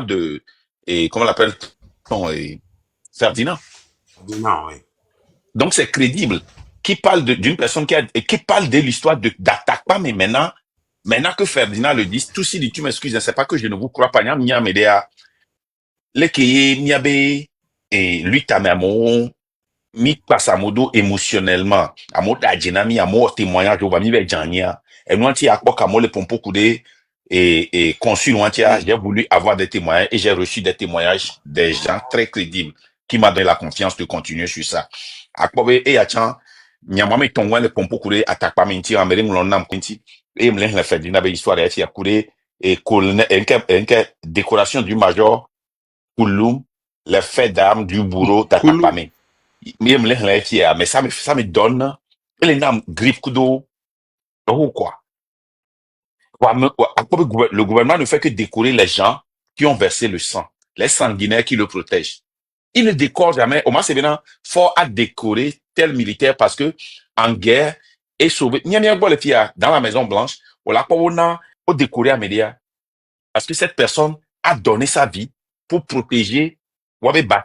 de, et comment l'appelle-t-on, Ferdinand. Non, oui. Donc c'est crédible. Qui parle d'une personne qui parle de l'histoire d'attaque pas, mais maintenant que Ferdinand le dit, tout si dit, tu m'excuses, c'est pas que je ne vous crois pas, nya médéa, les qui miabe, et lui tamamo, mi passe à modo émotionnellement, à modo adjenami, à modo témoignage, on va mi be jania, et nous anti akpo kamo le pompo coudé, et consul antia, j'ai voulu avoir des témoignages, et j'ai reçu des témoignages des gens très crédibles, qui m'a donné la confiance de continuer sur ça. Akpo be, et achan, nyamame tongwa le pompo coudé, attaque pas minti, amere moulonam kinti, et m'len le fait d'une histoire et a coudé, et colonel, et décoration du major, Kouloum, les faits d'armes du bourreau d'attaque Koulou. pas mais ça me donne les noms grippe kudo ou quoi. Le gouvernement ne fait que décorer les gens qui ont versé le sang, les sanguinaires qui le protègent. Il ne décore jamais. Au moins, c'est bien fort à décorer tel militaire parce que en guerre est sauvé. Dans la Maison Blanche, on a décoré à média parce que cette personne a donné sa vie pour protéger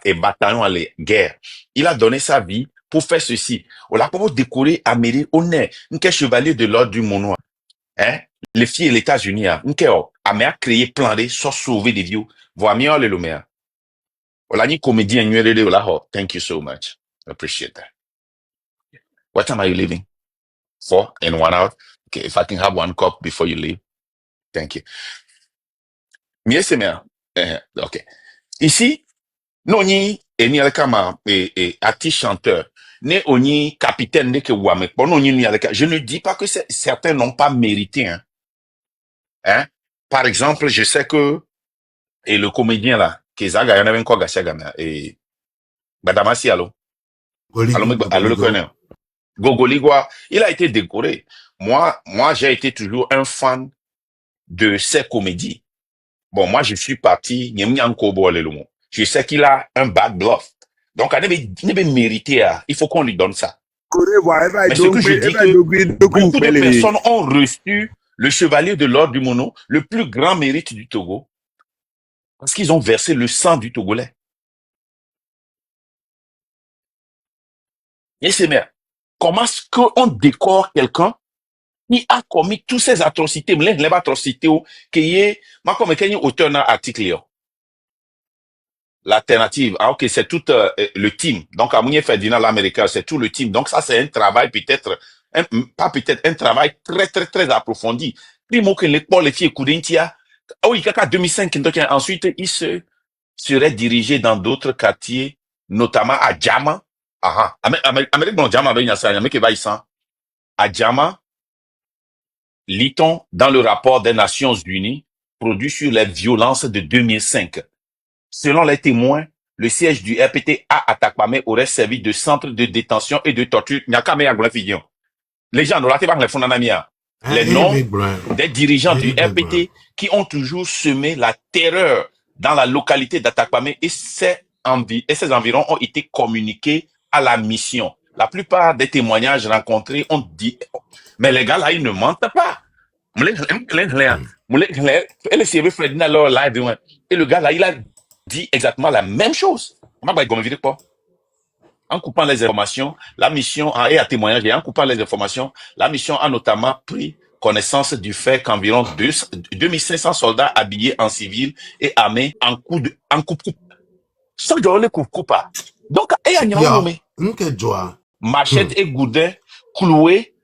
et bataillon à la guerre. Il a donné sa vie pour faire ceci. On l'a pas décoré à Médé, on est un chevalier de l'ordre du Monois. Hein? Les filles des États-Unis, a créé plein de sans sauver des vieux. Voilà, mieux le lumière. On l'a ni comédien, thank you so much. I appreciate that. What time are you leaving? 4 and 1 hour? Okay, if I can have one cup before you leave. Thank you. Mieux c'est bien. Ok. Ici, non ni eni aleka ma artiste chanteur ne oni capitaine ne ke wame bon non ni aleka. Je ne dis pas que certains n'ont pas mérité hein. Par exemple, je sais que et le comédien là Kezaga y en avait encore Gasiagana et Badamasi allo le connaît. Gogoligwa, il a été décoré. Moi j'ai été toujours un fan de ses comédies. Bon, moi, je suis parti, je sais qu'il a un bad bluff. Donc, il n'est pas mérité, il faut qu'on lui donne ça. Mais ce que je dis que beaucoup de personnes ont reçu le chevalier de l'ordre du Mono, le plus grand mérite du Togo, parce qu'ils ont versé le sang du Togolais. Et c'est bien. Comment est-ce qu'on décore quelqu'un qui a commis toutes ces atrocités, les atrocités, qui est, moi, comme auteur d'un article, l'alternative, ok, c'est tout le team. Donc, à Mounier Ferdinand, l'américain, c'est tout le team. Donc, ça, c'est un travail peut-être, pas peut-être, un travail très, très, très approfondi. Primo que l'école, les filles, Kourintia, oh, il y a 2005, donc, ensuite, il se serait dirigé dans d'autres quartiers, notamment à Djama. Ah, Amérique, bon, Djama, ben, il y a ça, il y a qui va ici. À Djama, lit-on dans le rapport des Nations Unies, produit sur les violences de 2005. Selon les témoins, le siège du RPT à Atakpame aurait servi de centre de détention et de torture. Les gens, les noms des dirigeants du RPT qui ont toujours semé la terreur dans la localité d'Atakpame et ses environs ont été communiqués à la mission. La plupart des témoignages rencontrés ont dit, mais les gars là, ils ne mentent pas. Et le gars là, il a dit exactement la même chose. En coupant les informations, la mission a, et à témoignage, et en coupant les informations, la mission a notamment pris connaissance du fait qu'environ 2500 soldats habillés en civil et armés en coupe. Ça, je le coupe pas. Donc, et à nommé. Machette et goudin cloués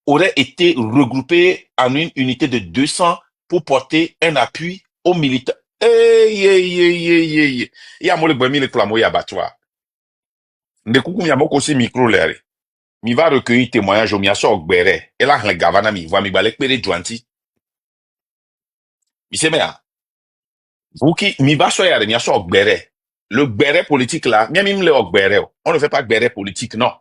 auraient été regroupés en une unité de 200 pour porter un appui aux militaires. Il y a le boimi le clamo abattoir. Ndekuku mi aboko si micro l'air. Mi va recueillir témoignage au miaso ogbere. Et là, le gavana mi voit mi balek pere dwanti. Mi se mea. Vous qui, mi va soya de miaso ogbere. Le gbere politique là, mi le ogbere. On ne fait pas gbere politique, non.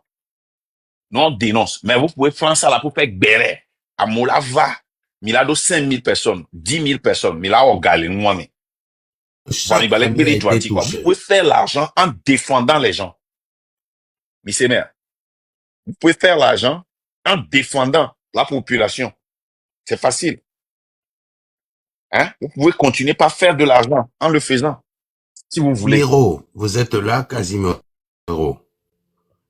Non, on dénonce. Mais vous pouvez prendre ça là pour faire gbere. À Molava, Milado 5000 personnes, 10 000 personnes, Milado Galé, moi-même. Vous pouvez faire l'argent en défendant les gens. Monsieur Maire, vous pouvez faire l'argent en défendant la population. C'est facile. Hein? Vous pouvez continuer par faire de l'argent en le faisant, si vous voulez. Miro, vous êtes là, Casimiro.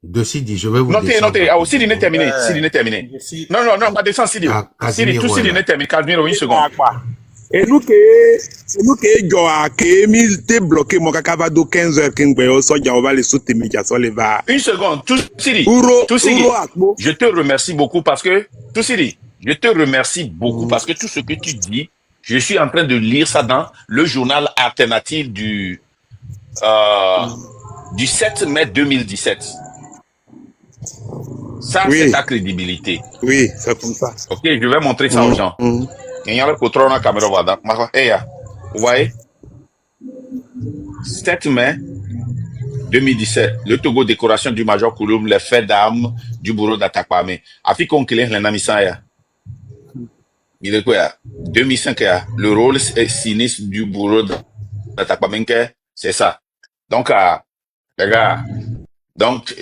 De Sidi, je vais vous Notez, descendre notez. Ah, oh, Sidi n'est rapidement. terminé. Sidi n'est terminé. Non, non, non, on va descendre Sidi. Ah, Sidi, tout Casimiro est Sidi là. n'est terminé. Casimiro, une seconde. Et nous que jo a que mi te bloqué mon kaka do 15h kingbe o so ja o va le sauter mi ja so le va. Une seconde. Tout Sidi. Uro Tout Sidi. uro akbo. Je te remercie beaucoup parce que, tout Sidi, je te remercie beaucoup parce que tout ce que tu dis, je suis en train de lire ça dans le journal alternatif du 7 mai 2017. Ça, Oui. c'est ta crédibilité. Oui, c'est comme ça. Ok, je vais montrer ça aux gens. Il y a le contrôle dans la caméra, voilà. Vous voyez? 7 mai 2017, le Togo décoration du Major Kouloum, les faits d'armes du bureau d'Atakpame. Afi Konkele, les Namisaya. Il est quoi? 2005, le rôle sinistre du bureau d'Atakpame, c'est ça. Donc, les gars, donc,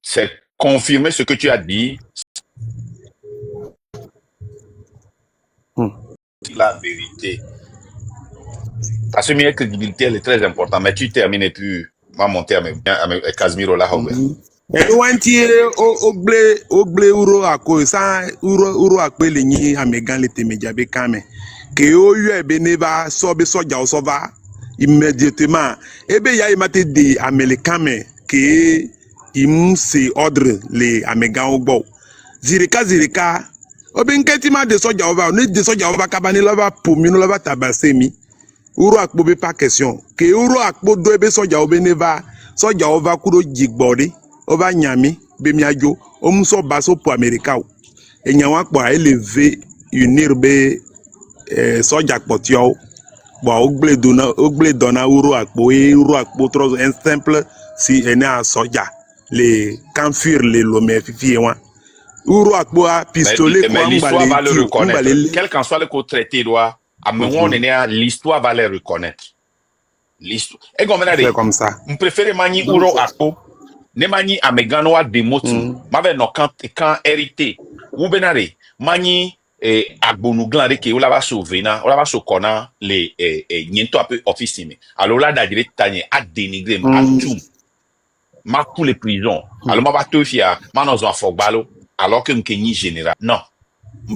c'est confirmer ce que tu as dit. C'est la vérité. Parce que ma crédibilité, elle est très importante. Mais tu termines et puis, moi, monter à mes Casimiro là. Et wanti ogle uro ako sa uro akpe le nyi amegan le temeja be kame. Que o yu ebe ne va so be so ja o so va immédiatement. Ebe ya imate de amelekame que im se ordre le amegan ogbo. Zirika obe nketi ma de so ja o va ne de so ja o va kabani lo va pomi no va tabasemi. Uro akpo be pas question. Que uro akpo do ebe so ja o be ne va so ja o va kuro jigbori. Ova nyami be miajo omso baso pour America o enyawa po élevé unir be soja potio bo ogble dona euro akpo trop un simple si ene a soja les camfir les lomé fifi wa euro akpo a pistolet mais l'histoire va le reconnaître. Quel qu'en soit le côté traité doit à moment l'histoire va les reconnaître. L'histoire et comme ça. On préfère mani euro akpo ne mani amegano a demotu mabe no kan hérité ou benare mani agbonu glande ke ola ba so vena ola ba so kona le nyento un peu officine alors là d'adire tanye a dénigrer a tout ma pour les prisons alors ma ba to fia ma no zo fogbalo alors que nkeni général non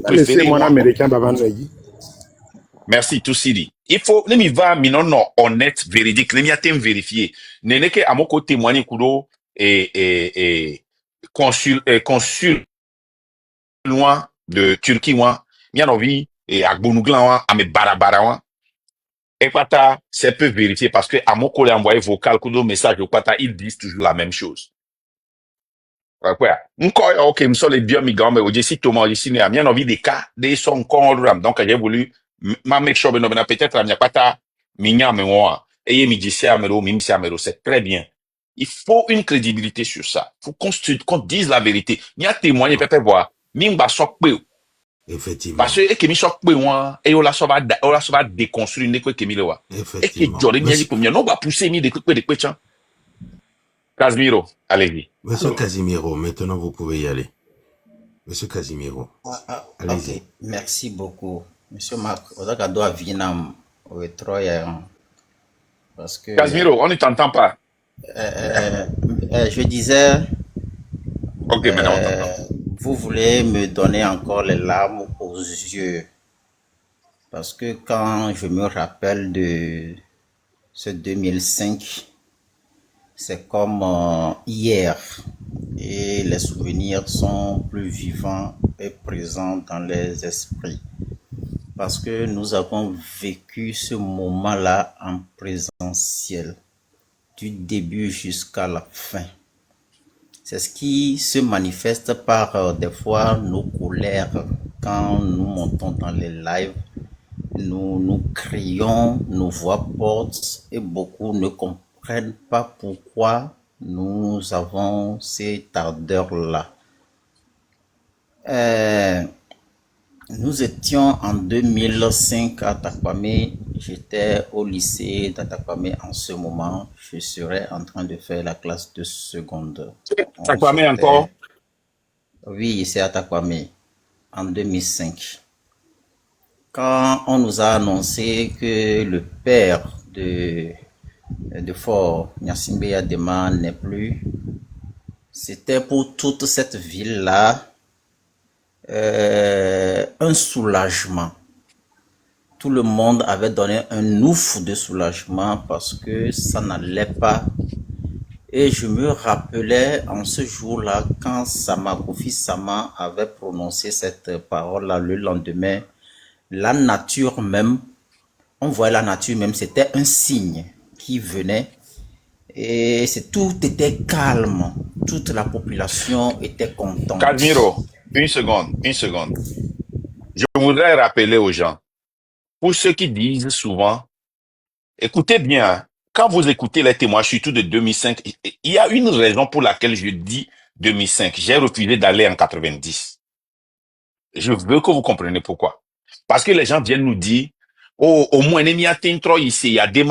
préférez mon américain babanzayi. Merci tout Sidi. Il faut ne mi va mi non honnête véridique ne mi atem vérifier ne que à mon côté témoigner kudo consul loin de Turquie loin bien envie et à Gbonouglan à mes barabara et pata c'est peu vérifier parce que à mon collègue envoyé vocal kudo message au pata ils disent toujours la même chose. Quoi ok me sont les bien migrants mais aussi Thomas ici ne a bien envie des cas des son ram donc j'ai voulu ma make sure ben peut-être à pata minya me moi et mi dit ça c'est très bien. Il faut une crédibilité sur ça. Il faut qu'on dise la vérité. Il y a témoigné, peut-être voir. Mimba sok pe. Effectivement. Parce que et mi sok pe wan et on la so va déconstruire ne ko kemi le wa. Et que jore ni pour mieux non va pousser mi de chan. Casimiro, allez-y. Monsieur Casimiro, maintenant vous pouvez y aller. Monsieur Casimiro. Allez-y. Okay. Merci beaucoup. Monsieur Marc, on doit Vietnam au Troyen. Parce que Casimiro, on ne t'entend pas. Je disais, ok, maintenant on t'entend. Vous voulez me donner encore les larmes aux yeux. Parce que quand je me rappelle de ce 2005, c'est comme hier. Et les souvenirs sont plus vivants et présents dans les esprits. Parce que nous avons vécu ce moment-là en présentiel. Du début jusqu'à la fin. C'est ce qui se manifeste par des fois nos colères quand nous montons dans les lives. Nous crions, nos voix portent et beaucoup ne comprennent pas pourquoi nous avons ces ardeurs-là. Nous étions en 2005 à Takwame. J'étais au lycée d'Atakwame en ce moment. Je serais en train de faire la classe de seconde. Takwame encore? Oui, c'est à Takwame en 2005. quand on nous a annoncé que le père de Fort Gnassingbé Adema n'est plus, c'était pour toute cette ville-là un soulagement. Tout le monde avait donné un ouf de soulagement parce que ça n'allait pas. Et je me rappelais en ce jour-là, quand Kofi Sama avait prononcé cette parole-là le lendemain, la nature même, on voyait la nature même, c'était un signe qui venait. Et tout était calme. Toute la population était contente. Casimiro, une seconde. Je voudrais rappeler aux gens, pour ceux qui disent souvent, écoutez bien, hein, quand vous écoutez les témoins, surtout de 2005, il y a une raison pour laquelle je dis 2005. J'ai refusé d'aller en 90. Je veux que vous compreniez pourquoi. Parce que les gens viennent nous dire, oh, au moins, il y a ici, il y a des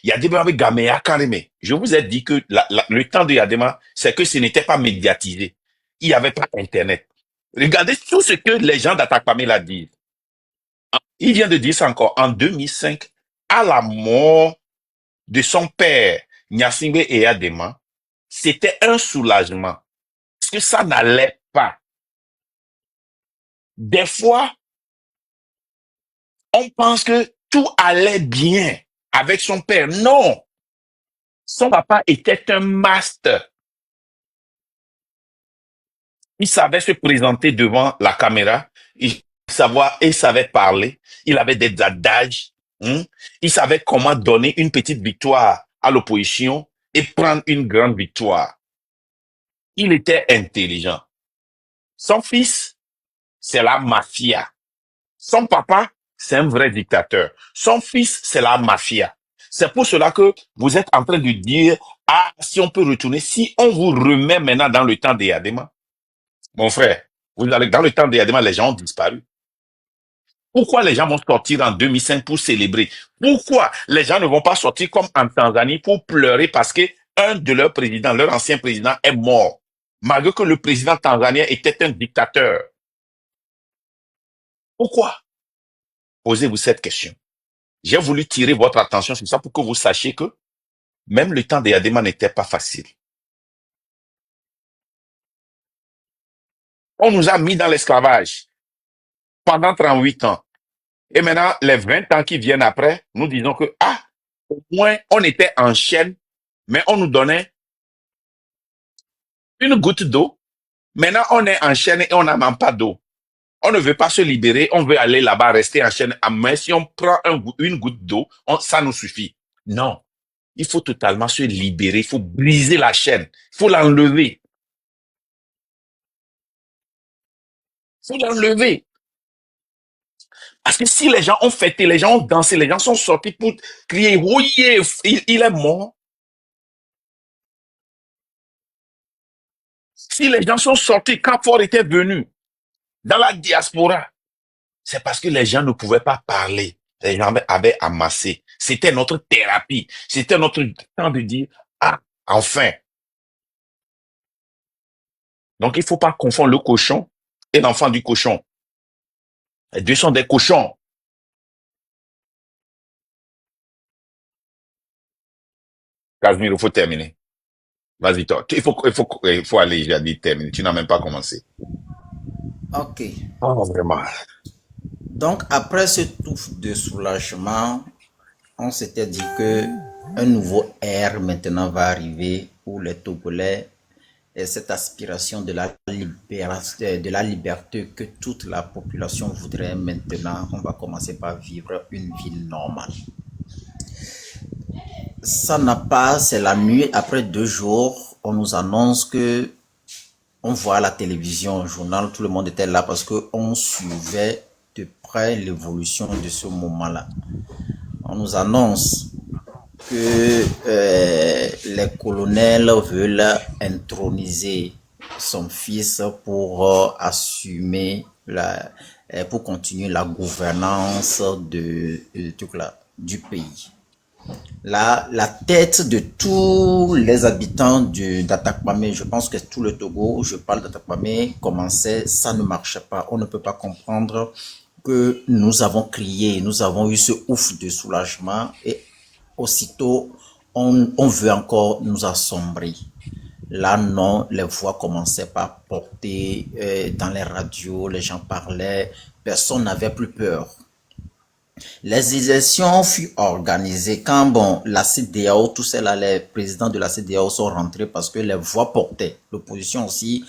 il y a des gamea carrément. Je vous ai dit que le temps de Yadema, c'est que ce n'était pas médiatisé. Il n'y avait pas Internet. Regardez tout ce que les gens d'Attaque Pamela disent. Il vient de dire ça encore. En 2005, à la mort de son père, Gnassingbé Eyadema, c'était un soulagement. Parce que ça n'allait pas. Des fois, on pense que tout allait bien avec son père. Non. Son papa était un master. Il savait se présenter devant la caméra. Il savait parler. Il avait des adages. Il savait comment donner une petite victoire à l'opposition et prendre une grande victoire. Il était intelligent. Son fils, c'est la mafia. Son papa, c'est un vrai dictateur. Son fils, c'est la mafia. C'est pour cela que vous êtes en train de dire, ah, si on peut retourner, si on vous remet maintenant dans le temps des Yadema, mon frère, vous allez, dans le temps des Yadema, les gens ont disparu. Pourquoi les gens vont sortir en 2005 pour célébrer? Pourquoi les gens ne vont pas sortir comme en Tanzanie pour pleurer parce que un de leurs présidents, leur ancien président, est mort, malgré que le président tanzanien était un dictateur? Pourquoi? Posez-vous cette question. J'ai voulu tirer votre attention sur ça pour que vous sachiez que même le temps des Yadema n'était pas facile. On nous a mis dans l'esclavage pendant 38 ans. Et maintenant, les 20 ans qui viennent après, nous disons que, ah, au moins, on était en chaîne, mais on nous donnait une goutte d'eau. Maintenant, on est en chaîne et on n'a même pas d'eau. On ne veut pas se libérer, on veut aller là-bas, rester en chaîne. Mais si on prend une goutte d'eau, ça nous suffit. Non. Il faut totalement se libérer, il faut briser la chaîne, il faut l'enlever. Il faut l'enlever. Parce que si les gens ont fêté, les gens ont dansé, les gens sont sortis pour crier, oui, il est mort. Si les gens sont sortis quand Fort était venu dans la diaspora, c'est parce que les gens ne pouvaient pas parler. Les gens avaient amassé. C'était notre thérapie. C'était notre temps de dire, ah, enfin. Donc, il ne faut pas confondre le cochon et l'enfant du cochon. Les deux sont des cochons. Casimir, il faut terminer. Vas-y, toi. Il faut aller, j'ai dit terminer. Tu n'as même pas commencé. Ok. Oh, vraiment. Donc, après ce touffe de soulagement, on s'était dit que un nouveau ère maintenant va arriver où les Togolais et cette aspiration de la liberté que toute la population voudrait maintenant, on va commencer par vivre une vie normale. Ça n'a pas, c'est la nuit, après 2 jours, on nous annonce que on voit la télévision, le journal, tout le monde était là parce qu'on suivait de près l'évolution de ce moment-là. On nous annonce que les colonels veulent introniser son fils pour assumer pour continuer la gouvernance du pays. La tête de tous les habitants d'Atakpamé, je pense que tout le Togo, je parle d'Atakpamé, commençait, ça ne marchait pas. On ne peut pas comprendre que nous avons crié, nous avons eu ce ouf de soulagement et aussitôt on veut encore nous assombrir. Là, non, les voix commençaient par porter dans les radios, les gens parlaient, personne n'avait plus peur. Les élections furent organisées quand, bon, la CEDEAO, tous ceux-là, les présidents de la CEDEAO sont rentrés parce que les voix portaient. L'opposition aussi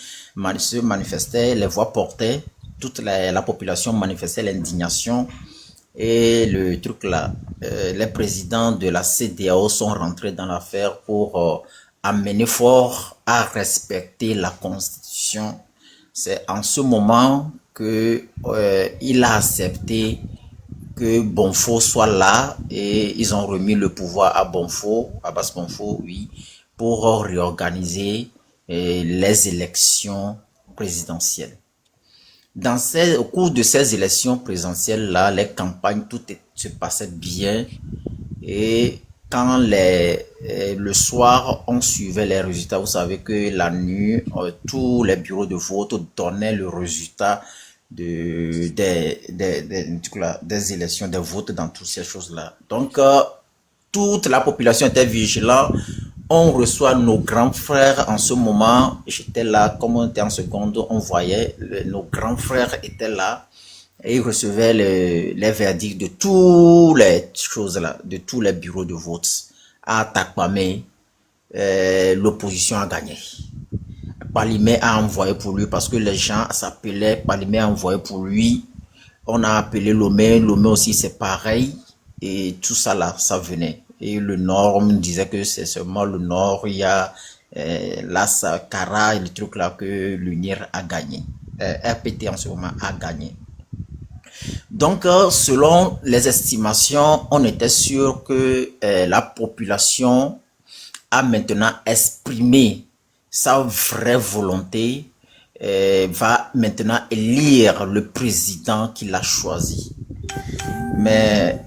se manifestait, les voix portaient, toute la population manifestait l'indignation. Et le truc là, les présidents de la CEDEAO sont rentrés dans l'affaire pour amener fort à respecter la Constitution. C'est en ce moment que il a accepté que Bonfo soit là et ils ont remis le pouvoir à Bonfo, Abbas Bonfo, oui, pour réorganiser les élections présidentielles. Au cours de ces élections présidentielles-là, les campagnes, se passait bien. Et quand le soir, on suivait les résultats, vous savez que la nuit, tous les bureaux de vote donnaient le résultat des élections, des votes dans toutes ces choses-là. Donc, toute la population était vigilante. On reçoit nos grands frères en ce moment. J'étais là, comme on était en seconde, on voyait nos grands frères étaient là et ils recevaient les verdicts de toutes les choses là, de tous les bureaux de vote. À Takpamé, l'opposition a gagné. Palimé a envoyé pour lui parce que les gens s'appelaient. Palimé a envoyé pour lui. On a appelé Lomé. Lomé aussi c'est pareil. Et tout ça là, ça venait. Et le Nord, on me disait que c'est seulement le Nord, il y a la Sakara et le truc là que l'UNIR a gagné. RPT en ce moment a gagné. Donc, selon les estimations, on était sûr que la population a maintenant exprimé sa vraie volonté, va maintenant élire le président qu'il a choisi. Mais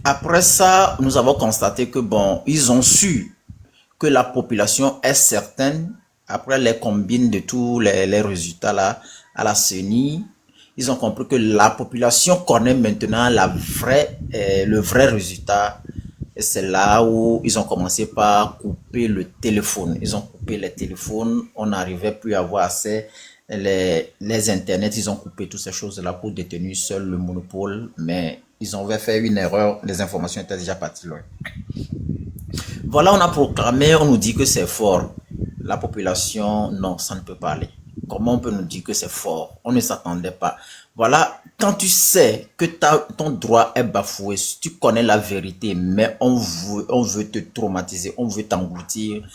après ça, nous avons constaté que bon, ils ont su que la population est certaine. Après les combines de tous les résultats là, à la CENI, ils ont compris que la population connaît maintenant le vrai résultat. Et c'est là où ils ont commencé par couper le téléphone. Ils ont coupé les téléphones. On n'arrivait plus à avoir accès. Les internets, ils ont coupé toutes ces choses-là pour détenir seul le monopole. Mais ils ont fait une erreur. Les informations étaient déjà parties loin. Voilà, on a proclamé, on nous dit que c'est fort. La population, non, ça ne peut pas aller. Comment on peut nous dire que c'est fort? On ne s'attendait pas. Voilà, quand tu sais que ton droit est bafoué, tu connais la vérité, mais on veut te traumatiser, on veut t'engloutir.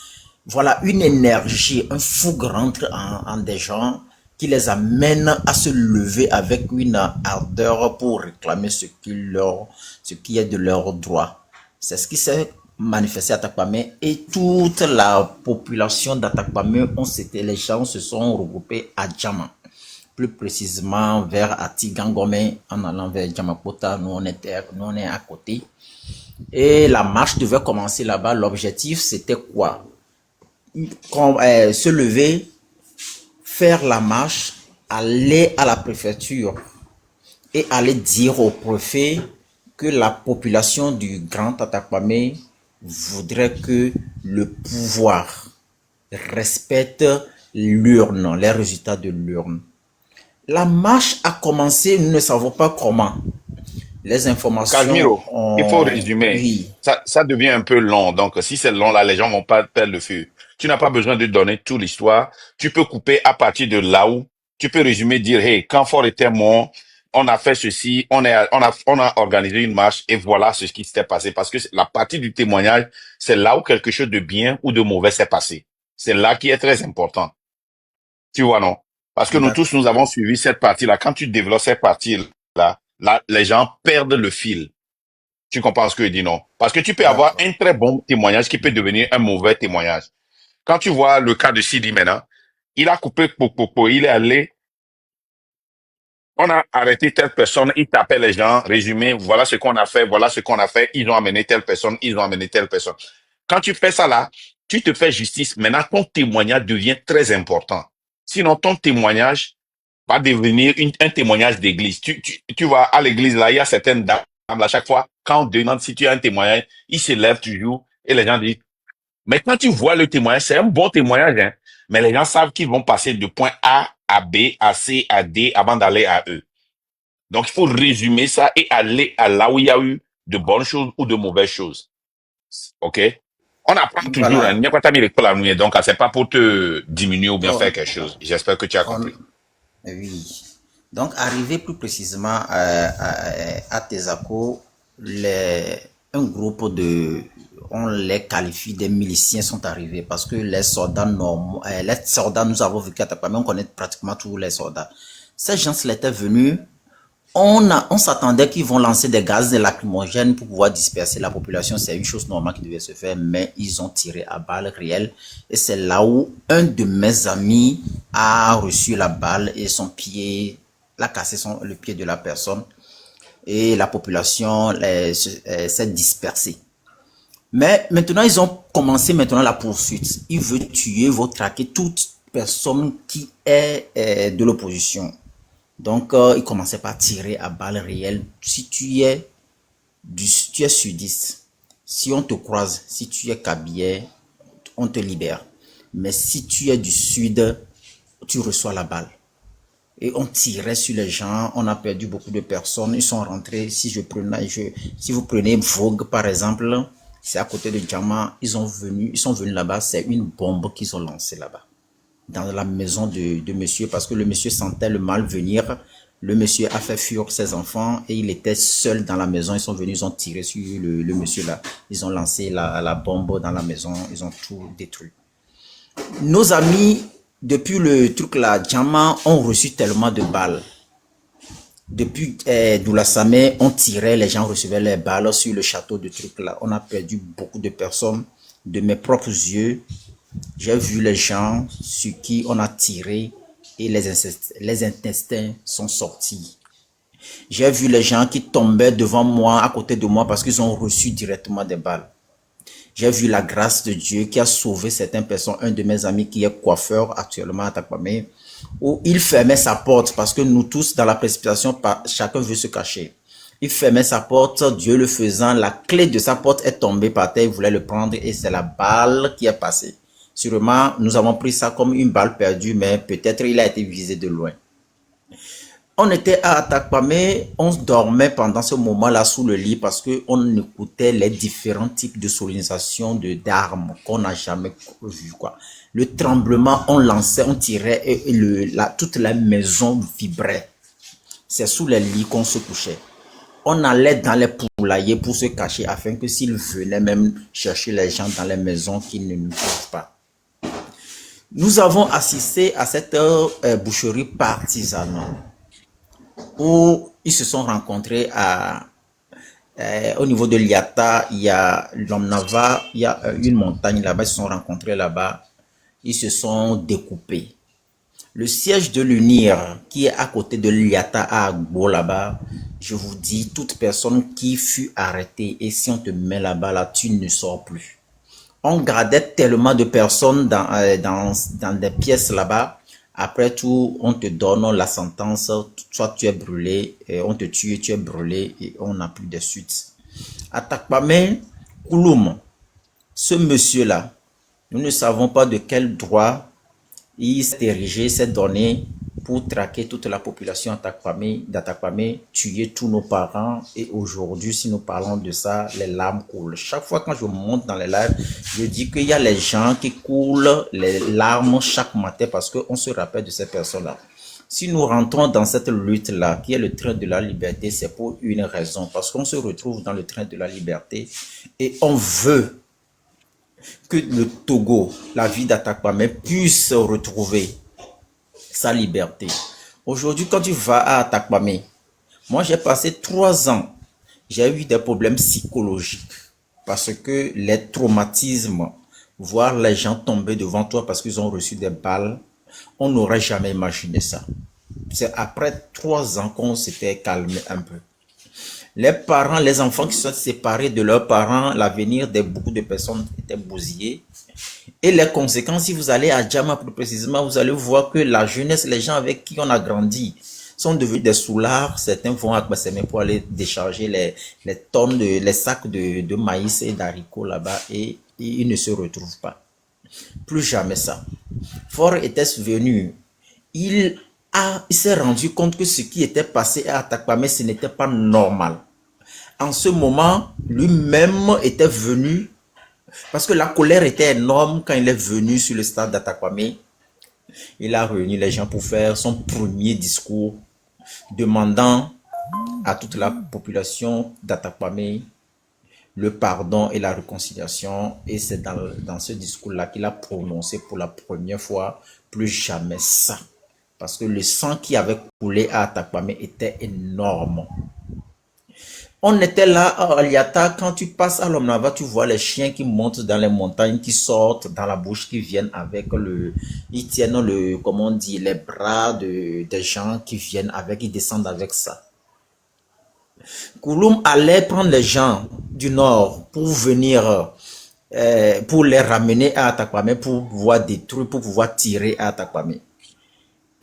Voilà, une énergie, un fougue rentre en des gens qui les amène à se lever avec une ardeur pour réclamer ce qui est de leur droit. C'est ce qui s'est manifesté à Takpamé et toute la population d'Atakpamé, les gens se sont regroupés à Djama. Plus précisément vers Atigangome, en allant vers Djamakota, nous on est à côté. Et la marche devait commencer là-bas. L'objectif c'était quoi? Se lever, faire la marche, aller à la préfecture et aller dire au préfet que la population du Grand Atakpamé voudrait que le pouvoir respecte l'urne, les résultats de l'urne. La marche a commencé, nous ne savons pas comment. Les informations Casimiro, il faut résumer. Oui. Ça devient un peu long. Donc, si c'est long, là, les gens vont pas perdre le feu. Tu n'as pas besoin de donner toute l'histoire. Tu peux couper à partir de là où tu peux résumer, dire, hey, quand Fort était mort, on a fait ceci, on a organisé une marche et voilà ce qui s'était passé. Parce que la partie du témoignage, c'est là où quelque chose de bien ou de mauvais s'est passé. C'est là qui est très important. Tu vois, non? Parce que nous tous, nous avons suivi cette partie-là. Quand tu développes cette partie-là, là, les gens perdent le fil. Tu comprends ce que je dis, non? Parce que tu peux avoir un très bon témoignage qui peut devenir un mauvais témoignage. Quand tu vois le cas de Sidi maintenant, il a coupé Popo, il est allé, on a arrêté telle personne, il tapait les gens, résumé, voilà ce qu'on a fait, ils ont amené telle personne, ils ont amené telle personne. Quand tu fais ça là, tu te fais justice. Maintenant, ton témoignage devient très important. Sinon, ton témoignage va devenir un témoignage d'église. Tu vois, à l'église, là, il y a certaines dames, à chaque fois, quand on demande si tu as un témoignage, ils se lèvent toujours et les gens disent, mais quand tu vois le témoignage, c'est un bon témoignage, hein, mais les gens savent qu'ils vont passer de point A à B, à C, à D avant d'aller à E. Donc, il faut résumer ça et aller à là où il y a eu de bonnes choses ou de mauvaises choses. OK? On apprend toujours, hein. Voilà. Donc, c'est pas pour te diminuer ou bien faire Donc, quelque chose. J'espère que tu as on, compris. oui. Donc, arrivé plus précisément à Tesaco, un groupe on les qualifie des miliciens sont arrivés parce que les soldats normaux, les soldats, nous avons vécu à Tapamé, on connaît pratiquement tous les soldats. Ces gens-là étaient venus. On s'attendait qu'ils vont lancer des gaz lacrymogènes pour pouvoir disperser la population. C'est une chose normale qui devait se faire, mais ils ont tiré à balles réelles. Et c'est là où un de mes amis a reçu la balle et son pied, l'a cassé le pied de la personne. Et la population s'est dispersée. Mais maintenant, ils ont commencé maintenant la poursuite. Ils veulent tuer, ils veulent traquer toute personne qui est de l'opposition. Donc, il commençait par tirer à balles réelles. Si tu es sudiste, si on te croise, si tu es kabyle, on te libère. Mais si tu es du sud, tu reçois la balle. Et on tirait sur les gens, on a perdu beaucoup de personnes. Ils sont rentrés, si vous prenez Vogue par exemple, c'est à côté de Djama, ils sont venus là-bas, c'est une bombe qu'ils ont lancée là-bas dans la maison de monsieur parce que le monsieur sentait le mal venir. Le monsieur a fait fuir ses enfants et il était seul dans la maison. Ils sont venus, ils ont tiré sur le monsieur là. Ils ont lancé la bombe dans la maison. Ils ont tout détruit. Nos amis, depuis le truc là, Djama, ont reçu tellement de balles. Depuis Doulassame, on tirait, les gens recevaient les balles sur le château de truc là. On a perdu beaucoup de personnes. De mes propres yeux, j'ai vu les gens sur qui on a tiré et les intestins sont sortis. J'ai vu les gens qui tombaient devant moi, à côté de moi, parce qu'ils ont reçu directement des balles. J'ai vu la grâce de Dieu qui a sauvé certaines personnes. Un de mes amis qui est coiffeur actuellement à Takwame, où il fermait sa porte parce que nous tous, dans la précipitation, chacun veut se cacher. Il fermait sa porte, Dieu le faisant, la clé de sa porte est tombée par terre, il voulait le prendre et c'est la balle qui est passée. Sûrement, nous avons pris ça comme une balle perdue, mais peut-être il a été visé de loin. On était à Atakpame, on dormait pendant ce moment-là sous le lit parce qu'on écoutait les différents types de sonorisation d'armes qu'on n'a jamais vu, quoi. Le tremblement, on lançait, on tirait et toute la maison vibrait. C'est sous les lits qu'on se couchait. On allait dans les poulaillers pour se cacher afin que s'ils venaient même chercher les gens dans les maisons, qu'ils ne nous trouvent pas. Nous avons assisté à cette boucherie partisanale où ils se sont rencontrés au niveau de Liata. Il y a l'Omnava, il y a une montagne là-bas, ils se sont rencontrés là-bas, ils se sont découpés. Le siège de l'UNIR qui est à côté de Liata à Agbo là-bas, je vous dis, toute personne qui fut arrêtée et si on te met là-bas, là, tu ne sors plus. On gardait tellement de personnes dans des pièces là-bas. Après tout, on te donne la sentence, soit tu es brûlé, on te tue, tu es brûlé et on n'a plus de suite. À Takpame, Kouloum, ce monsieur-là, nous ne savons pas de quel droit il s'est érigé, s'est donné pour traquer toute la population d'Atakpame, tuer tous nos parents. Et aujourd'hui, si nous parlons de ça, les larmes coulent. Chaque fois quand je monte dans les lives, je dis qu'il y a les gens qui coulent les larmes chaque matin parce qu'on se rappelle de ces personnes-là. Si nous rentrons dans cette lutte-là, qui est le train de la liberté, c'est pour une raison. Parce qu'on se retrouve dans le train de la liberté et on veut que le Togo, la vie d'Atakpame, puisse retrouver sa liberté. Aujourd'hui, quand tu vas à Atakpame, moi j'ai passé 3 ans, j'ai eu des problèmes psychologiques parce que les traumatismes, voir les gens tomber devant toi parce qu'ils ont reçu des balles, on n'aurait jamais imaginé ça. C'est après 3 ans qu'on s'était calmé un peu. Les parents, les enfants qui sont séparés de leurs parents, l'avenir de beaucoup de personnes était bousillé. Et les conséquences, si vous allez à Djama plus précisément, vous allez voir que la jeunesse, les gens avec qui on a grandi, sont devenus des soulards. Certains vont à Kbasseme pour aller décharger les tonnes, les sacs de maïs et d'haricots là-bas et ils ne se retrouvent pas. Plus jamais ça. Fort était venu, il s'est rendu compte que ce qui était passé à Atakpamé, ce n'était pas normal. En ce moment, lui-même était venu, parce que la colère était énorme quand il est venu sur le stade d'Atakwame. Il a réuni les gens pour faire son premier discours, demandant à toute la population d'Atakwame le pardon et la réconciliation. Et c'est dans ce discours-là qu'il a prononcé pour la première fois plus jamais ça. Parce que le sang qui avait coulé à Atakwame était énorme. On était là à Aliata, quand tu passes à Lomnava, tu vois les chiens qui montent dans les montagnes, qui sortent dans la bouche, qui viennent avec ils tiennent comment on dit, les bras des gens qui viennent avec, ils descendent avec ça. Kouloum allait prendre les gens du nord pour venir, pour les ramener à Atakwame, pour pouvoir détruire, pour pouvoir tirer à Atakwame.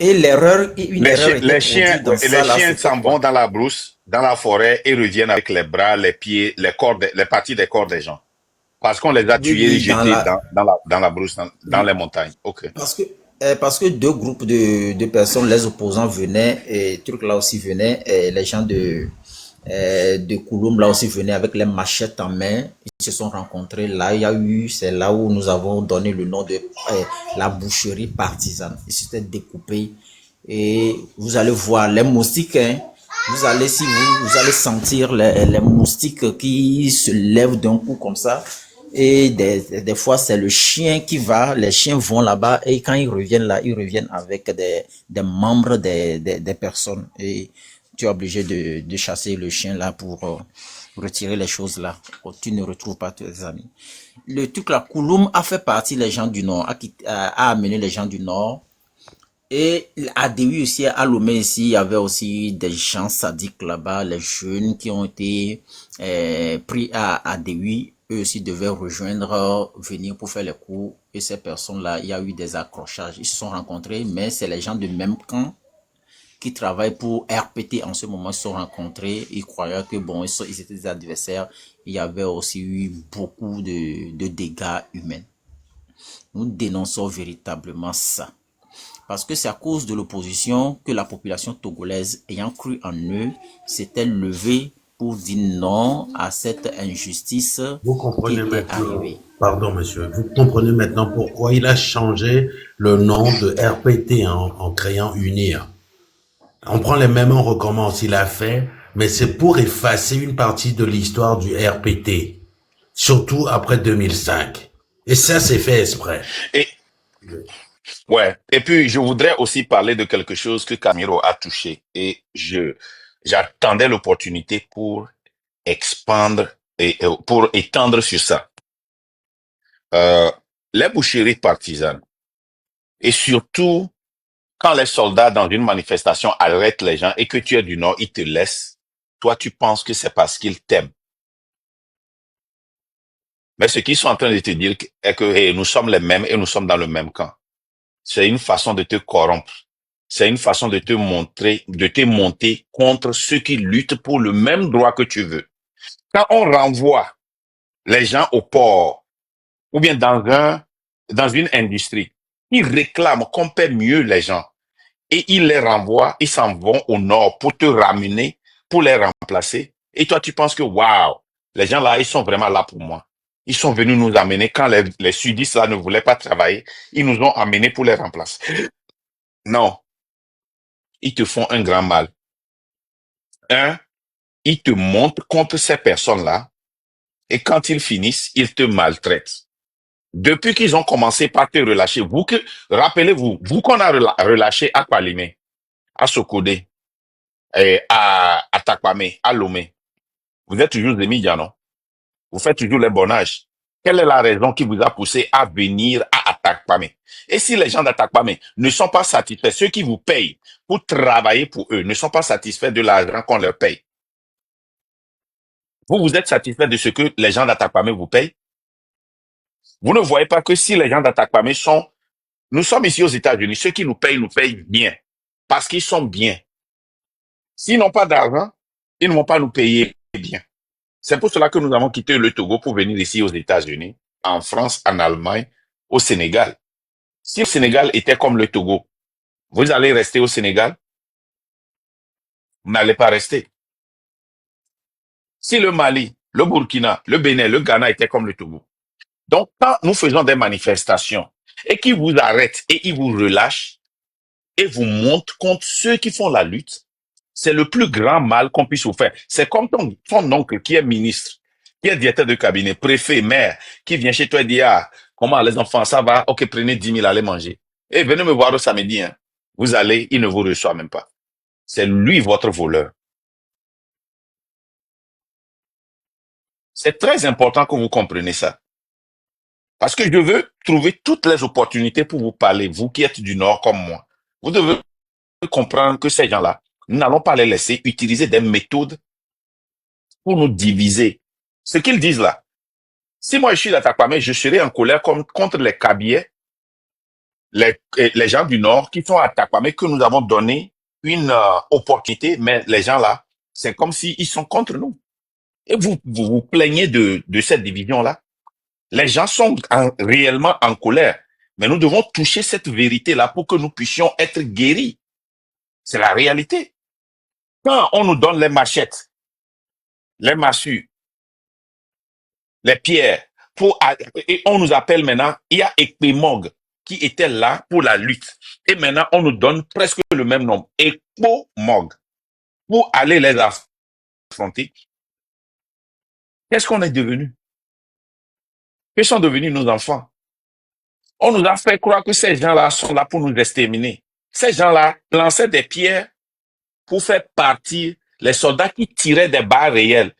Et une erreur était produite dans ça. Les chiens s'en vont dans la brousse, dans la forêt et reviennent avec les bras, les pieds, les corps, les parties des corps des gens. Parce qu'on les a tués et jetés dans la brousse, dans les montagnes. Ok. Parce que deux groupes de personnes, les opposants venaient, et trucs là aussi venaient, et les gens de Kouloum là aussi venaient avec les machettes en main. Ils se sont rencontrés là. C'est là où nous avons donné le nom de la boucherie partisane. Ils s'étaient découpés et vous allez voir les moustiques. Hein, vous allez sentir les moustiques qui se lèvent d'un coup comme ça. Et des fois, c'est le chien qui va, les chiens vont là-bas et quand ils reviennent là, ils reviennent avec des membres des personnes. Et tu es obligé de chasser le chien là pour retirer les choses là. Tu ne retrouves pas tes amis. Le truc là, Kouloum a fait partie des gens du Nord, a amené les gens du Nord. Et à Déwi aussi, à Lomé ici, il y avait aussi des gens sadiques là-bas, les jeunes qui ont été pris à Déwi. Eux aussi devaient rejoindre, venir pour faire les cours. Et ces personnes-là, il y a eu des accrochages. Ils se sont rencontrés, mais c'est les gens du même camp qui travaillent pour RPT en ce moment. Ils se sont rencontrés. Ils croyaient que bon, ils étaient des adversaires. Il y avait aussi eu beaucoup de dégâts humains. Nous dénonçons véritablement ça. Parce que c'est à cause de l'opposition que la population togolaise, ayant cru en eux, s'était levée pour dire non à cette injustice Vous comprenez qui était maintenant, arrivée. pardon monsieur, vous comprenez maintenant pourquoi il a changé le nom de RPT en créant UNIR. On prend les mêmes, on recommence, il a fait, mais c'est pour effacer une partie de l'histoire du RPT, surtout après 2005. Et ça, c'est fait exprès. Ouais. Et puis, je voudrais aussi parler de quelque chose que Camilo a touché. Et j'attendais l'opportunité pour expandre et pour étendre sur ça. Les boucheries partisanes. Et surtout, quand les soldats dans une manifestation arrêtent les gens et que tu es du Nord, ils te laissent. Toi, tu penses que c'est parce qu'ils t'aiment. Mais ce qu'ils sont en train de te dire est que hey, nous sommes les mêmes et nous sommes dans le même camp. C'est une façon de te corrompre. C'est une façon de te montrer, de te monter contre ceux qui luttent pour le même droit que tu veux. Quand on renvoie les gens au port ou bien dans une industrie, ils réclament qu'on paie mieux les gens et ils les renvoient, ils s'en vont au nord pour te ramener, pour les remplacer. Et toi, tu penses que waouh, les gens là, ils sont vraiment là pour moi. Ils sont venus nous amener quand les sudistes là ne voulaient pas travailler, ils nous ont amenés pour les remplacer. Non, ils te font un grand mal. Ils te montrent contre ces personnes-là et quand ils finissent, ils te maltraitent. Depuis qu'ils ont commencé par te relâcher, rappelez-vous, vous qu'on a relâché à Kwalimé, à Sokodé, à Takwame, à Lomé, vous êtes toujours des médias, non? Vous faites toujours les bonnages. Quelle est la raison qui vous a poussé à venir à Atakpame? Et si les gens d'Atakpame ne sont pas satisfaits, ceux qui vous payent pour travailler pour eux ne sont pas satisfaits de l'argent qu'on leur paye, vous êtes satisfait de ce que les gens d'Atakpame vous payent? Vous ne voyez pas que si les gens d'Atakpamé sont... Nous sommes ici aux États-Unis, ceux qui nous payent bien. Parce qu'ils sont bien. S'ils n'ont pas d'argent, ils ne vont pas nous payer bien. C'est pour cela que nous avons quitté le Togo pour venir ici aux États-Unis, en France, en Allemagne, au Sénégal. Si le Sénégal était comme le Togo, vous allez rester au Sénégal? Vous n'allez pas rester. Si le Mali, le Burkina, le Bénin, le Ghana étaient comme le Togo. Donc, quand nous faisons des manifestations et qu'ils vous arrêtent et ils vous relâchent et vous montent contre ceux qui font la lutte, c'est le plus grand mal qu'on puisse vous faire. C'est comme ton oncle qui est ministre, qui est directeur de cabinet, préfet, maire, qui vient chez toi et dit, ah, comment les enfants, ça va? Ok, prenez 10 000, allez manger. Et venez me voir le samedi, hein. Vous allez, il ne vous reçoit même pas. C'est lui votre voleur. C'est très important que vous compreniez ça. Parce que je veux trouver toutes les opportunités pour vous parler, vous qui êtes du Nord comme moi. Vous devez comprendre que ces gens-là, nous n'allons pas les laisser utiliser des méthodes pour nous diviser. Ce qu'ils disent là, si moi je suis d'Atakpamé, je serai en colère contre les Kabyais, les gens du Nord qui sont à Atakpamé, que nous avons donné une opportunité, mais les gens là, c'est comme s'ils sont contre nous. Et vous plaignez de cette division-là. Les gens sont réellement en colère. Mais nous devons toucher cette vérité-là pour que nous puissions être guéris. C'est la réalité. Quand on nous donne les machettes, les massues, les pierres, et on nous appelle maintenant, il y a Ekpemog qui était là pour la lutte. Et maintenant, on nous donne presque le même nom, Ekpomog, pour aller les affronter. Qu'est-ce qu'on est devenu? Que sont devenus nos enfants? On nous a fait croire que ces gens-là sont là pour nous exterminer. Ces gens-là lançaient des pierres pour faire partir les soldats qui tiraient des balles réelles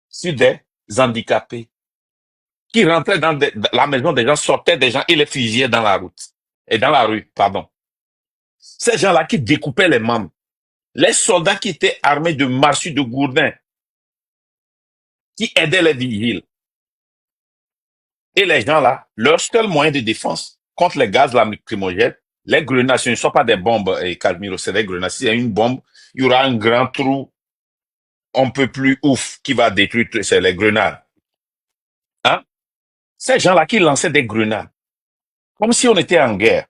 sur des handicapés, qui rentraient dans la maison des gens, sortaient des gens et les fusillaient dans la route. Et dans la rue, pardon. Ces gens-là qui découpaient les membres. Les soldats qui étaient armés de massue, de gourdins, qui aidaient les vigiles. Et les gens-là, leur seul moyen de défense contre les gaz lacrymogènes, les grenades, ce ne sont pas des bombes, et Calmiro, c'est des grenades. S'il y a une bombe, il y aura un grand trou, un peu plus ouf, qui va détruire, c'est les grenades. Hein? Ces gens-là qui lançaient des grenades, comme si on était en guerre.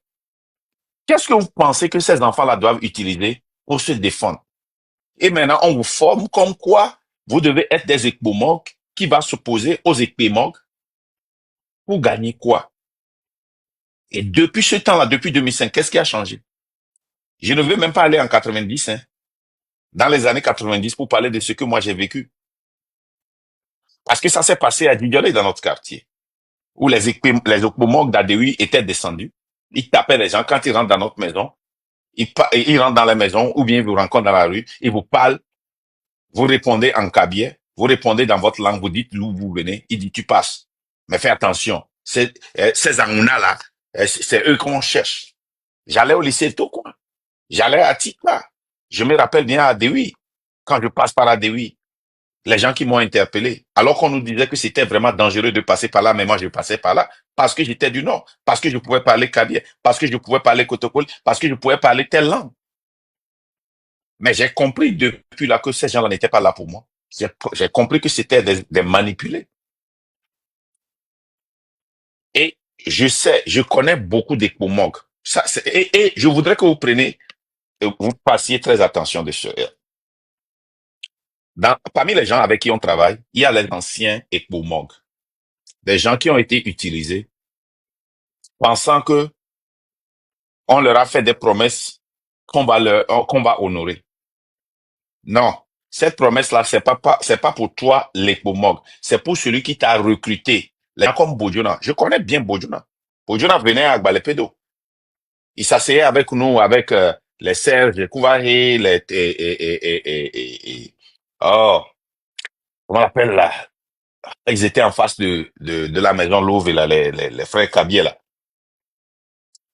Qu'est-ce que vous pensez que ces enfants-là doivent utiliser pour se défendre? Et maintenant, on vous forme comme quoi vous devez être des Ekpomog qui va s'opposer aux Ekpemog pour gagner quoi? Et depuis ce temps-là, depuis 2005, qu'est-ce qui a changé? Je ne veux même pas aller en 90, hein, dans les années 90 pour parler de ce que moi j'ai vécu. Parce que ça s'est passé à Djidjolé dans notre quartier, où les Ekpomog d'Adewi étaient descendus. Ils tapaient les gens quand ils rentrent dans notre maison. Ils rentrent dans la maison ou bien ils vous rencontrent dans la rue, ils vous parlent, vous répondez en kabyais, vous répondez dans votre langue, vous dites d'où vous venez, il dit tu passes. Mais fais attention, ces Angouna-là, c'est eux qu'on cherche. J'allais au lycée Tokwa, j'allais à Tikpa, je me rappelle bien à Dewi, quand je passe par Dewi, les gens qui m'ont interpellé, alors qu'on nous disait que c'était vraiment dangereux de passer par là, mais moi je passais par là, parce que j'étais du Nord, parce que je pouvais parler kabyais, parce que je pouvais parler kotokol, parce que je pouvais parler telle langue. Mais j'ai compris depuis là que ces gens-là n'étaient pas là pour moi. J'ai compris que c'était des manipulés. Et je connais beaucoup d'Ekpomog. Et je voudrais que vous preniez, vous passiez très attention de ce. Parmi les gens avec qui on travaille, il y a les anciens Ekpomog. Des gens qui ont été utilisés, pensant que on leur a fait des promesses qu'on va honorer. Non. Cette promesse-là, c'est pas pour toi, l'Ekpomog. C'est pour celui qui t'a recruté. Les gens comme Bojuna. Je connais bien Bojuna. Bojuna venait à Gbalepedo. Il s'asseyait avec nous, avec les Serge, Kouvahe, oh, comment on appelle là? Ils étaient en face de la maison Louve, là, les frères Kabier, là.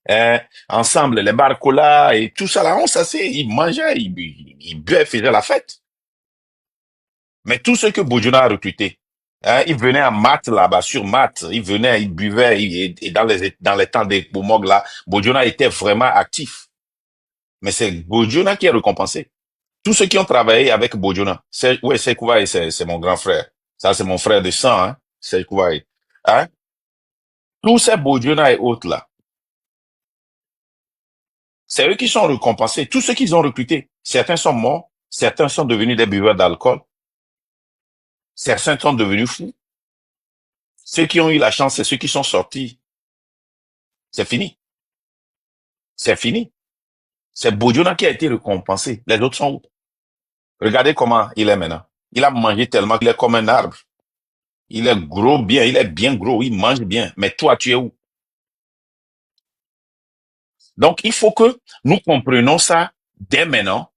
Hein, ensemble, les barcolas et tout ça, là, on s'asseyait, ils mangeaient, ils buvaient, faisaient la fête. Mais tous ceux que Bojuna a recrutés, Hein, il venait en maths là-bas, sur maths. Il venait, il buvait, et dans les temps des Pomog là, Bojona était vraiment actif. Mais c'est Bojona qui est récompensé. Tous ceux qui ont travaillé avec Bojona, ouais, c'est Kouvaï, c'est mon grand frère. Ça, c'est mon frère de sang, hein. C'est Kouvaï. Hein? Tous ces Bojona et autres là, c'est eux qui sont récompensés. Tous ceux qu'ils ont recrutés. Certains sont morts, certains sont devenus des buveurs d'alcool, certains sont devenus fous. Ceux qui ont eu la chance, c'est ceux qui sont sortis. C'est fini. C'est fini. C'est Bojona qui a été récompensé. Les autres sont où? Regardez comment il est maintenant. Il a mangé tellement qu'il est comme un arbre. Il est gros bien, il est bien gros, il mange bien. Mais toi, tu es où? Donc, il faut que nous comprenions ça dès maintenant.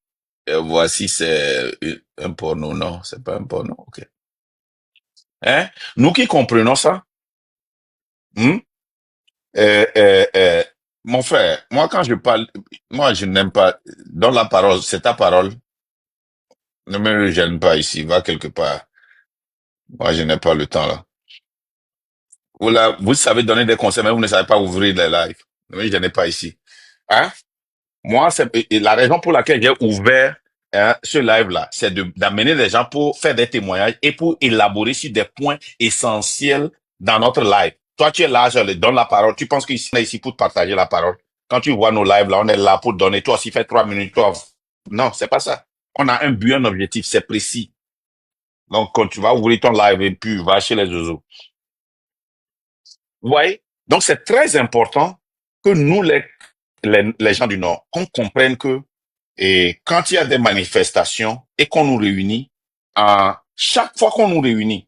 Voici, c'est un porno. Non, c'est pas un porno. Ok. Hein? Nous qui comprenons ça, hmm? Euh, euh, euh, mon frère, moi, quand je parle, moi, je n'aime pas. Dans la parole, c'est ta parole. Ne me gêne pas ici, va quelque part. Moi, je n'ai pas le temps là. Vous savez donner des conseils, mais vous ne savez pas ouvrir les lives. Oui, je n'ai pas ici. Hein? Moi, c'est et la raison pour laquelle j'ai ouvert ce live-là, c'est d'amener les gens pour faire des témoignages et pour élaborer sur des points essentiels dans notre live. Toi, tu es là, je te donne la parole. Tu penses qu'on est ici pour te partager la parole. Quand tu vois nos lives, là, on est là pour donner. Toi aussi, fais 3 minutes. Toi. Non, c'est pas ça. On a un but, un objectif, c'est précis. Donc, quand tu vas ouvrir ton live et puis va chez les oiseaux. Vous voyez? Donc, c'est très important que nous, les gens du Nord, qu'on comprenne que et quand il y a des manifestations et qu'on nous réunit, chaque fois qu'on nous réunit,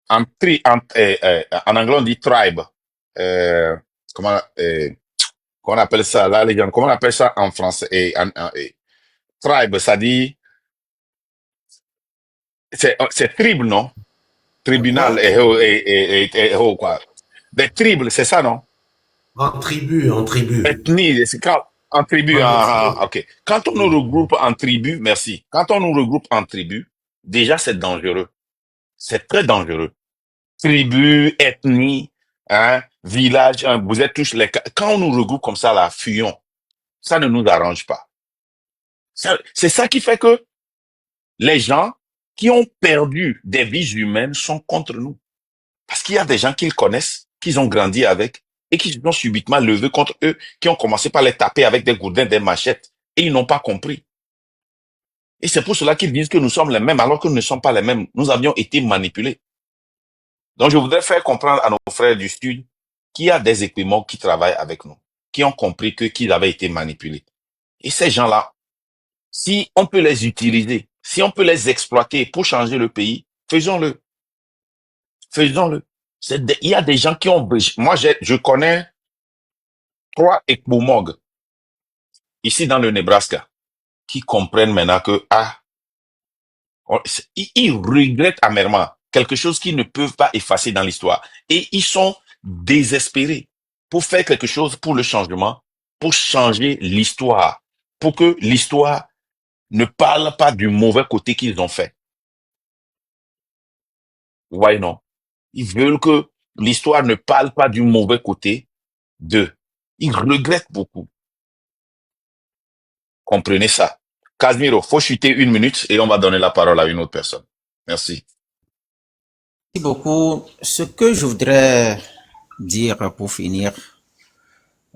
en anglais on dit tribe, euh, comment, qu'on appelle ça là, les gens, comment on appelle ça en français? Tribe, ça dit, c'est tribe, non? Tribunal, Quoi? quoi. Des tribes, c'est ça, non? En tribu, en tribu. Ethnie, c'est quand, en tribu, En ethnie. ok. Quand on nous regroupe en tribu, merci. Quand on nous regroupe en tribu, déjà c'est dangereux. C'est très dangereux. Tribu, ethnie, hein, village, hein, vous êtes tous les, quand on nous regroupe comme ça, là, fuyons. Ça ne nous arrange pas. C'est ça qui fait que les gens qui ont perdu des vies humaines sont contre nous. Parce qu'il y a des gens qu'ils connaissent, qu'ils ont grandi avec, et qui se sont subitement levés contre eux, qui ont commencé par les taper avec des gourdins, des machettes, et ils n'ont pas compris. Et c'est pour cela qu'ils disent que nous sommes les mêmes, alors que nous ne sommes pas les mêmes. Nous avions été manipulés. Donc, je voudrais faire comprendre à nos frères du Sud qu'il y a des équipements qui travaillent avec nous, qui ont compris qu'ils avaient été manipulés. Et ces gens-là, si on peut les utiliser, si on peut les exploiter pour changer le pays, faisons-le. Faisons-le. Il y a des gens qui ont... Moi, je connais 3 Ekbomog ici dans le Nebraska qui comprennent maintenant que ils regrettent amèrement quelque chose qu'ils ne peuvent pas effacer dans l'histoire. Et ils sont désespérés pour faire quelque chose pour le changement, pour changer l'histoire, pour que l'histoire ne parle pas du mauvais côté qu'ils ont fait. Ouais, non. Ils veulent que l'histoire ne parle pas du mauvais côté d'eux. Ils regrettent beaucoup. Comprenez ça. Casimiro, faut chuter 1 minute et on va donner la parole à une autre personne. Merci. Merci beaucoup. Ce que je voudrais dire pour finir,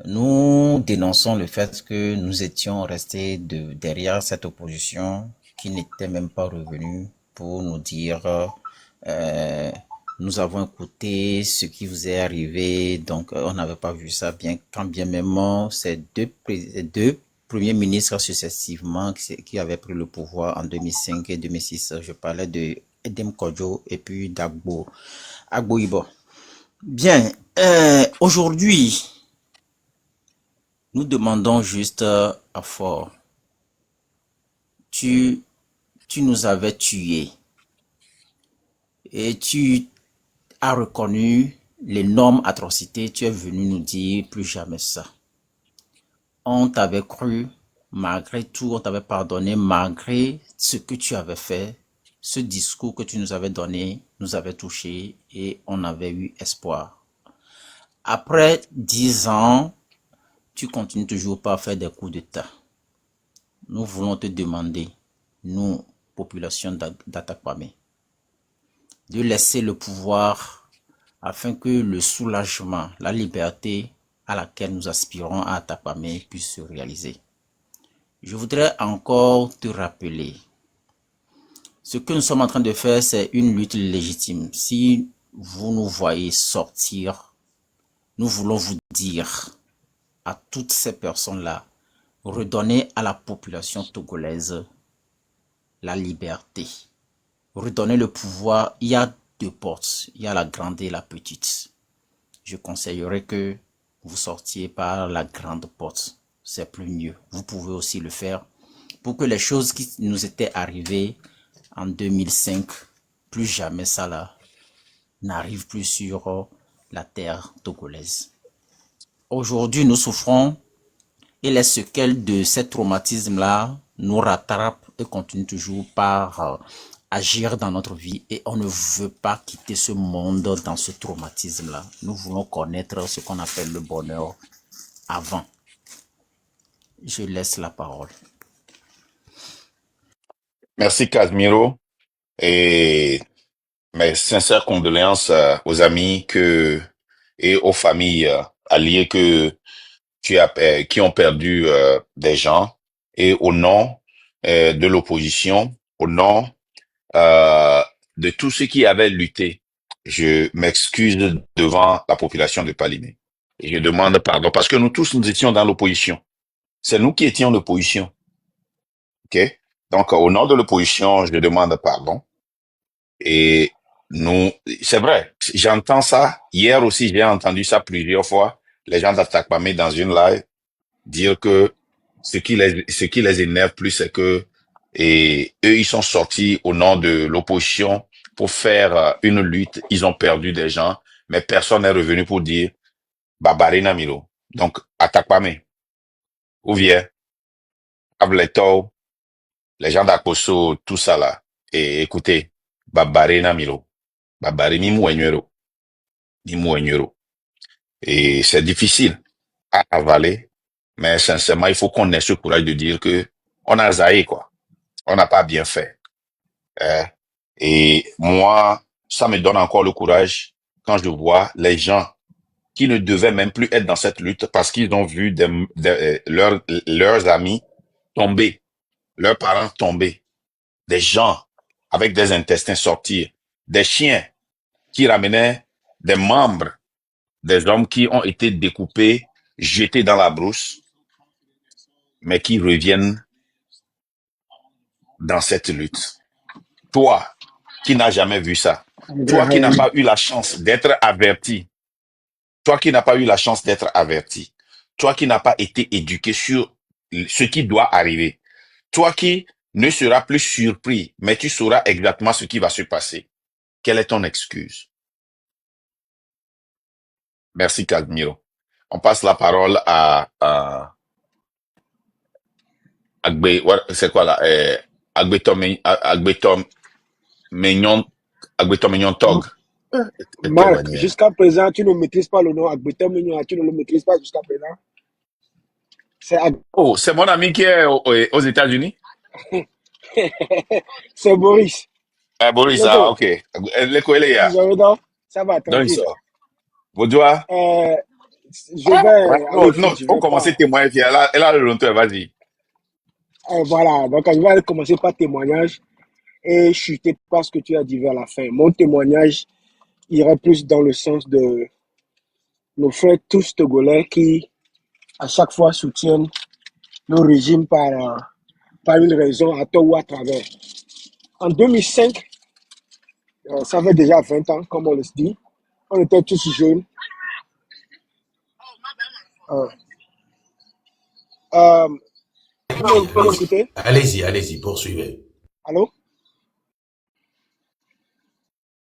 nous dénonçons le fait que nous étions restés derrière cette opposition qui n'était même pas revenue pour nous dire nous avons écouté ce qui vous est arrivé, donc on n'avait pas vu ça bien, quand bien même ces deux premiers ministres successivement qui avaient pris le pouvoir en 2005 et 2006. Je parlais de Edem Kodjo et puis d'Agbo Ibo. Bien, aujourd'hui, nous demandons juste à Fort, tu nous avais tués et tu as reconnu l'énorme atrocité, tu es venu nous dire plus jamais ça. On t'avait cru, malgré tout, on t'avait pardonné, malgré ce que tu avais fait, ce discours que tu nous avais donné nous avait touchés et on avait eu espoir. Après 10 ans, tu continues toujours pas à faire des coups d'État. Nous voulons te demander, nous, population d'Atakpamé, de laisser le pouvoir afin que le soulagement, la liberté à laquelle nous aspirons à Atakpamé puisse se réaliser. Je voudrais encore te rappeler, ce que nous sommes en train de faire, c'est une lutte légitime. Si vous nous voyez sortir, nous voulons vous dire à toutes ces personnes-là, redonnez à la population togolaise la liberté. Redonner le pouvoir, il y a deux portes, il y a la grande et la petite. Je conseillerais que vous sortiez par la grande porte, c'est plus mieux. Vous pouvez aussi le faire pour que les choses qui nous étaient arrivées en 2005, plus jamais ça là, n'arrive plus sur la terre togolaise. Aujourd'hui, nous souffrons et les séquelles de ces traumatismes-là nous rattrapent et continuent toujours par agir dans notre vie et on ne veut pas quitter ce monde dans ce traumatisme-là. Nous voulons connaître ce qu'on appelle le bonheur avant. Je laisse la parole. Merci Casimiro et mes sincères condoléances aux amis et aux familles alliées qui ont perdu des gens et au nom de l'opposition, au nom euh, de tous ceux qui avaient lutté. Je m'excuse devant la population de Palimé. Et je demande pardon parce que nous tous, nous étions dans l'opposition. C'est nous qui étions l'opposition. OK? Donc, au nom de l'opposition, je demande pardon. Et c'est vrai, j'entends ça. Hier aussi, j'ai entendu ça plusieurs fois. Les gens d'Atakpamé dans une live dire que ce qui les énerve plus, c'est que et eux, ils sont sortis au nom de l'opposition pour faire une lutte. Ils ont perdu des gens, mais personne n'est revenu pour dire Babarina Milo. Donc, Atakpamé, Ouvier, Ableto, les gens d'Akoso, tout ça là. Et écoutez, Babarina Milo, Babari Mimouenyero, Mimouenyero. Et c'est difficile à avaler, mais sincèrement, il faut qu'on ait ce courage de dire que on a zaï, quoi. On n'a pas bien fait. Hein. Et moi, ça me donne encore le courage quand je vois les gens qui ne devaient même plus être dans cette lutte parce qu'ils ont vu leurs amis tomber, leurs parents tomber, des gens avec des intestins sortir, des chiens qui ramenaient des membres des hommes qui ont été découpés, jetés dans la brousse, mais qui reviennent dans cette lutte. Toi, qui n'as jamais vu ça, toi qui n'as pas eu la chance d'être averti, toi qui n'as pas eu la chance d'être averti, toi qui n'as pas été éduqué sur ce qui doit arriver, toi qui ne seras plus surpris, mais tu sauras exactement ce qui va se passer. Quelle est ton excuse? Merci, Casimiro. On passe la parole à c'est quoi là? Agbetom Mignon, Agbetom Mignon Tog. Quelle Marc, manière? jusqu'à présent, tu ne maîtrises pas le nom Agbetom Mignon, tu ne le maîtrises pas jusqu'à présent. Oh, c'est mon ami qui est aux États-Unis? C'est Boris. Boris, ah, Lego, ok. L'école est là. donc, ça va, Donc, il tranquille. sort. Vous doigt? Euh, je Ouais, vais non, aller non, vite, je faut vais commencer pas. à témoigner. Elle a le longtemps, vas-y. Voilà, donc je vais commencer par témoignage et chuter par ce que tu as dit vers la fin. Mon témoignage ira plus dans le sens de nos frères tous togolais qui, à chaque fois, soutiennent le régime par une raison à tort ou à travers. En 2005, ça fait déjà 20 ans, comme on le dit, on était tous jeunes. Euh, euh, Oui, vous m'écoutez? allez-y, poursuivez. Allô?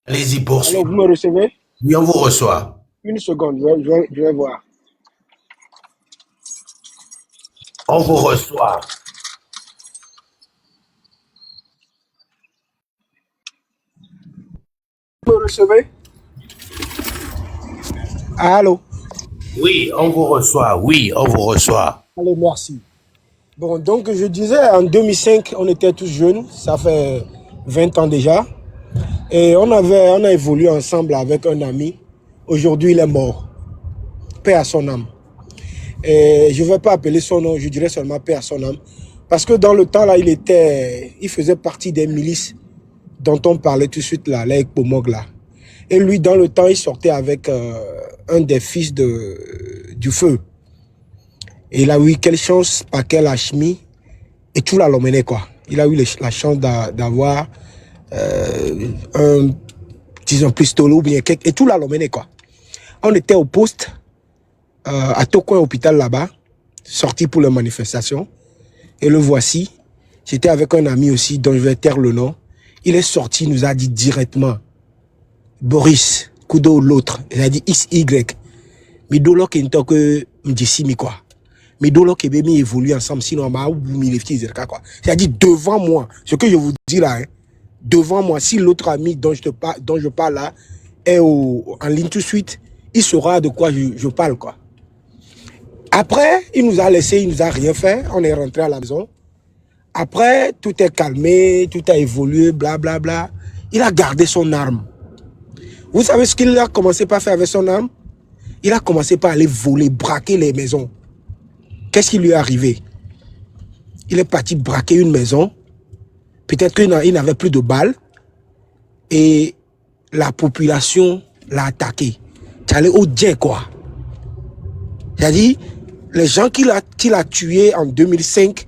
Allez-y, Allô, vous poursuivez. me recevez? Oui, on vous reçoit. Une seconde, je vais voir. On vous reçoit. me recevez? Allô? Oui, on vous reçoit. Oui, on vous reçoit. Allez, merci. Bon, donc je disais, en 2005, on était tous jeunes, ça fait 20 ans déjà, et on a évolué ensemble avec un ami. Aujourd'hui, il est mort. Paix à son âme. Et je ne vais pas appeler son nom, je dirais seulement paix à son âme. Parce que dans le temps, là, il faisait partie des milices dont on parlait tout de suite, là, les Pomog, là. Et lui, dans le temps, il sortait avec un des fils du feu. Et il a eu quelle chance, par quelle chimie, et tout l'a l'emmené, quoi. Il a eu la chance d'avoir un, disons, pistolet ou bien quelque, et tout l'a l'emmené, quoi. On était au poste, à Tokoin hôpital là-bas, sorti pour les manifestations. Et le voici. J'étais avec un ami aussi, dont je vais taire le nom. Il est sorti, il nous a dit directement, Boris, Kudo l'autre, il a dit XY. Midolo qui n'était que m'dissimi quoi. Midolo qui bémi évolue ensemble, sinon on m'a oublié les petits quoi. C'est-à-dire devant moi, ce que je vous dis là, hein, devant moi, si l'autre ami dont je parle là est en ligne tout de suite, il saura de quoi je parle quoi. Après, il nous a laissé, il nous a rien fait, on est rentré à la maison. Après, tout est calmé, tout a évolué, blablabla. Bla, bla. Il a gardé son arme. Vous savez ce qu'il a commencé par faire avec son arme? Il a commencé par aller voler, braquer les maisons. Qu'est-ce qui lui est arrivé? Il est parti braquer une maison. Peut-être qu'il n'avait plus de balles. Et la population l'a attaqué. C'est allé au dien, quoi. C'est-à-dire, les gens qu'il a tués en 2005,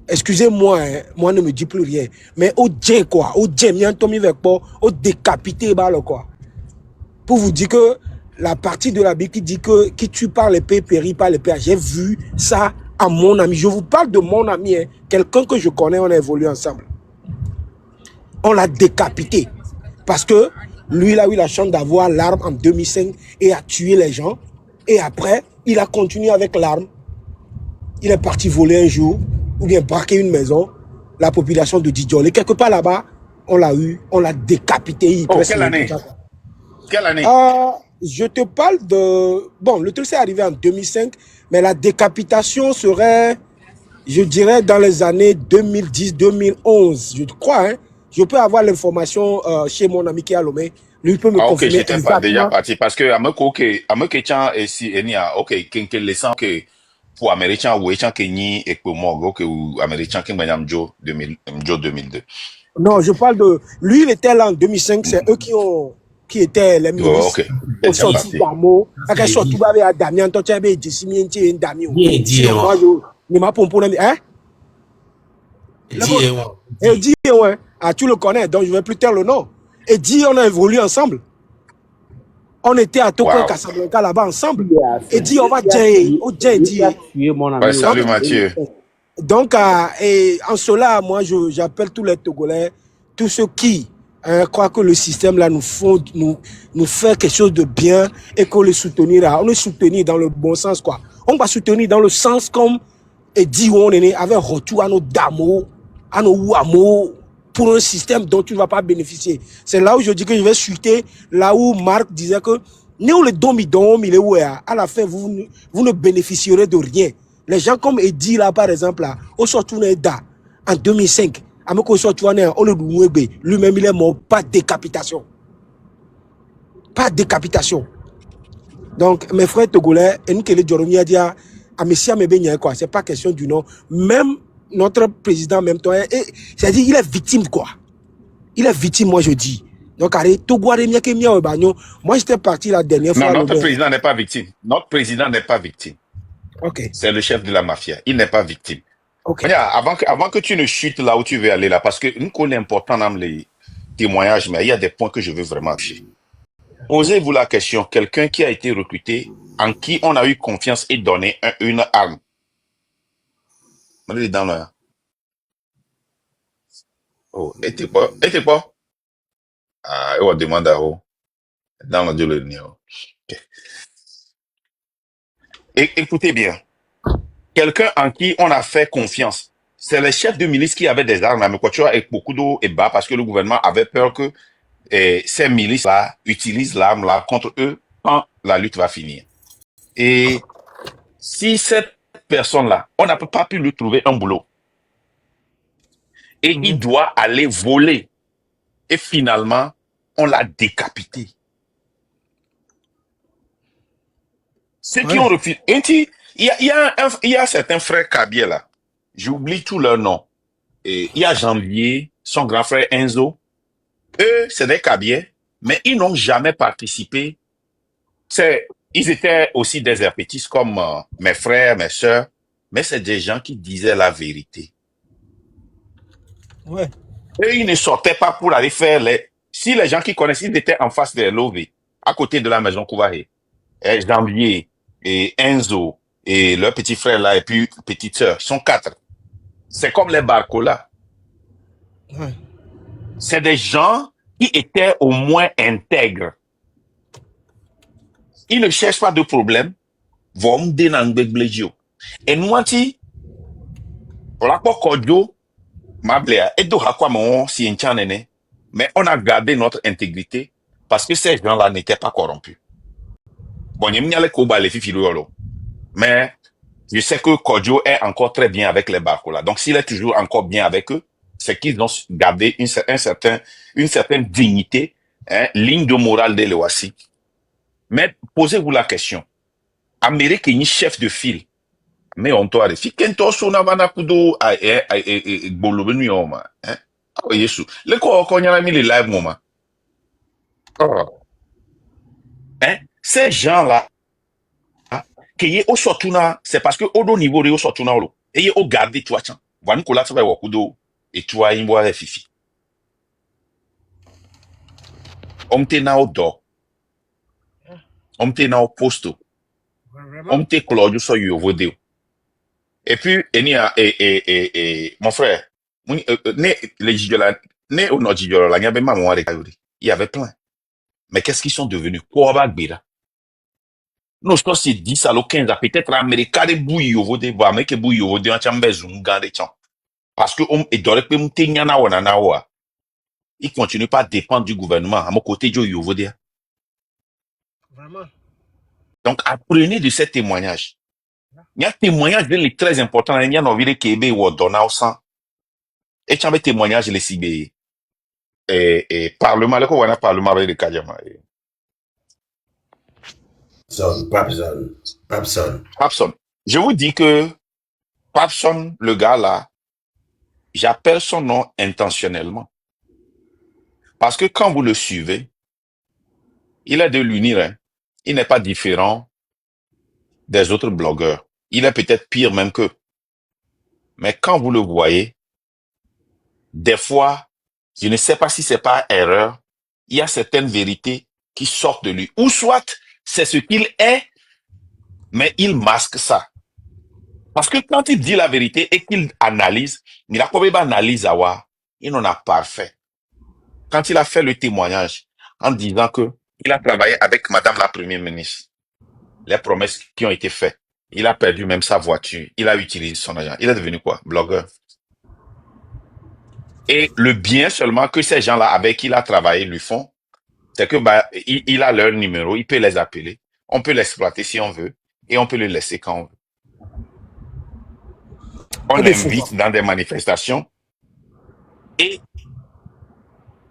excusez-moi, hein, moi ne me dis plus rien. Mais au dien, quoi. Au dien, il y a un tomi avec quoi. Au décapité, quoi. Pour vous dire que la partie de la Bible qui dit que qui tue par l'épée périt par l'épée. J'ai vu ça à mon ami. Je vous parle de mon ami, hein, quelqu'un que je connais, on a évolué ensemble. On l'a décapité. Parce que lui, il a eu la chance d'avoir l'arme en 2005 et a tué les gens. Et après, il a continué avec l'arme. Il est parti voler un jour, ou bien braquer une maison. La population de Didjol. Et quelque part là-bas, on l'a eu, on l'a décapité. Oh, quelle année? Quelle année? Je te parle de... Bon, le truc c'est arrivé en 2005, mais la décapitation serait, je dirais, dans les années 2010-2011, je crois. Hein. Je peux avoir l'information chez mon ami qui est à Lomé. Lui peut me confirmer. Ok, j'étais pas déjà parti parce que Ameko Chan et si Enia, ok, Kenke laissant que pour Américain ou Echan Kenyi et pour moi, ok, ou Américain qui m'a Joe 2002. Non, je parle de... Lui, il était là en 2005, c'est eux qui étaient les milices. Oh, ok. Au sorti d'Amo. Quand ils sont tous avec Damien, toi tu avais dit si mien tu es Damien. Moi je m'a pompé hein. Et dit ouais. Ah tu le connais donc je vais plus taire le nom. Et dit on a évolué ensemble. On était à Toko Casablanca là-bas ensemble. Et dit on va dire au dit. Ouais, salut Mathieu. Donc et en cela moi j'appelle tous les Togolais, tous ceux qui croient que le système là nous fait quelque chose de bien et qu'on le soutenir, on le soutenir dans le bon sens quoi. On va soutenir dans le sens comme et dit où on est né avec retour à nos damos, à nos ouamo pour un système dont tu ne vas pas bénéficier. C'est là où je dis que je vais chuter là où Marc disait que nous les domidons, il est où à la fin vous ne bénéficierez de rien. Les gens comme Eddy là par exemple là, au sortout en 2005. Lui-même, il est mort, pas de décapitation. Pas de décapitation. Donc, mes frères togolais, et nous qui les Djoromia dit à Messia Mebenya, quoi, c'est pas question du nom. Même notre président, même toi, c'est-à-dire, il est victime, quoi. Il est victime, moi, je dis. Donc, moi, j'étais parti la dernière fois. Non, notre président n'est pas victime. Notre président n'est pas victime. Ok. C'est le chef de la mafia. Il n'est pas victime. Okay. Avant que tu ne chutes là où tu veux aller là, parce que nous connaissons important dans les témoignages, mais il y a des points que je veux vraiment toucher. Posez-vous la question, quelqu'un qui a été recruté, en qui on a eu confiance et donné une arme. Dans le... Oh, et t'es pas? Ah, on demande à vous. Dans le Dieu le néo. Écoutez bien. Quelqu'un en qui on a fait confiance. C'est les chefs de milice qui avaient des armes à Mekotua et beaucoup d'eau et bas parce que le gouvernement avait peur que ces milices-là utilisent l'arme là contre eux quand la lutte va finir. Et si cette personne-là, on n'a pas pu lui trouver un boulot, et il doit aller voler, et finalement, on l'a décapité. Ceux qui ont refusé. Il y a certains frères Kabier là. J'oublie tous leurs noms. Et il y a Janvier, son grand frère Enzo. Eux, c'est des Kabier, mais ils n'ont jamais participé. Ils étaient aussi des herpétistes comme mes frères, mes sœurs, mais c'est des gens qui disaient la vérité. Ouais. Eux, ils ne sortaient pas pour aller faire les. Si les gens qui connaissent, ils étaient en face des Lové, à côté de la maison Kouvahe. Janvier et Enzo et leur petit frère là et puis petite sœur, ils sont 4. C'est comme les Barcola. Ouais. C'est des gens qui étaient au moins intègres. Ils ne cherchent pas de problème. Vont dénangbegblegio. Et nous anti, la kodio, ma bléa, et do hakwa mon si enchanene. Mais on a gardé notre intégrité parce que ces gens-là n'étaient pas corrompus. Bon, il y a les koba les fifiluolo. Mais je sais que Kodjo est encore très bien avec les Barcola. Donc, s'il est toujours encore bien avec eux, c'est qu'ils ont gardé une certaine dignité, hein, ligne de morale de l'Oasi. Mais posez-vous la question. Amérique est chef de file. Mais on doit refi. Kento sona vana kudo bolobenu oma. Hein? Oh, Yesu. Le ko konyala mi le live moment. Oh. Hein? Ces gens-là, que au sortuna, c'est parce que au niveau de au sortuna lo. Et au garder toi tiens. Voilà qu'on l'a fait au kudo et toi imboire fifi. On te na au do. On te na au posto. Vraiment. On te Claudio so yo vodeo. Et puis mon frère, il y avait plein. Mais qu'est-ce qu'ils sont devenus? Quoi va gbira? Non, je pense que c'est 10 à 15 peut-être américain de bouillie au vodé, bah, mais que bouillie au vodé en chambre zoom gardé champ. Parce que et dans le pays m'teignana wana wa. Il continue pas à dépendre du gouvernement à mon côté du vodé. Vraiment. Donc apprenez de ces témoignages. Il y a un témoignage très important, il y a envie de Québec ou Donald sang. Et tu as un témoignage les cibé et parlement, le quoi on a parlement avec le Kadiama. Papson. Papson. Je vous dis que Papson, le gars là, j'appelle son nom intentionnellement. Parce que quand vous le suivez, il est de l'unir, hein. Il n'est pas différent des autres blogueurs. Il est peut-être pire même qu'eux. Mais quand vous le voyez, des fois, je ne sais pas si c'est pas erreur, il y a certaines vérités qui sortent de lui. Ou soit, c'est ce qu'il est, mais il masque ça. Parce que quand il dit la vérité et qu'il analyse, il a probablement analyse à voir, il en a parfait. Quand il a fait le témoignage en disant que il a travaillé avec Madame la Première ministre, les promesses qui ont été faites, il a perdu même sa voiture, il a utilisé son argent. Il est devenu quoi? Blogueur. Et le bien seulement que ces gens-là avec qui il a travaillé lui font, c'est que il a leur numéro, il peut les appeler, on peut l'exploiter si on veut, et on peut le laisser quand on veut. On l'invite dans des manifestations. Et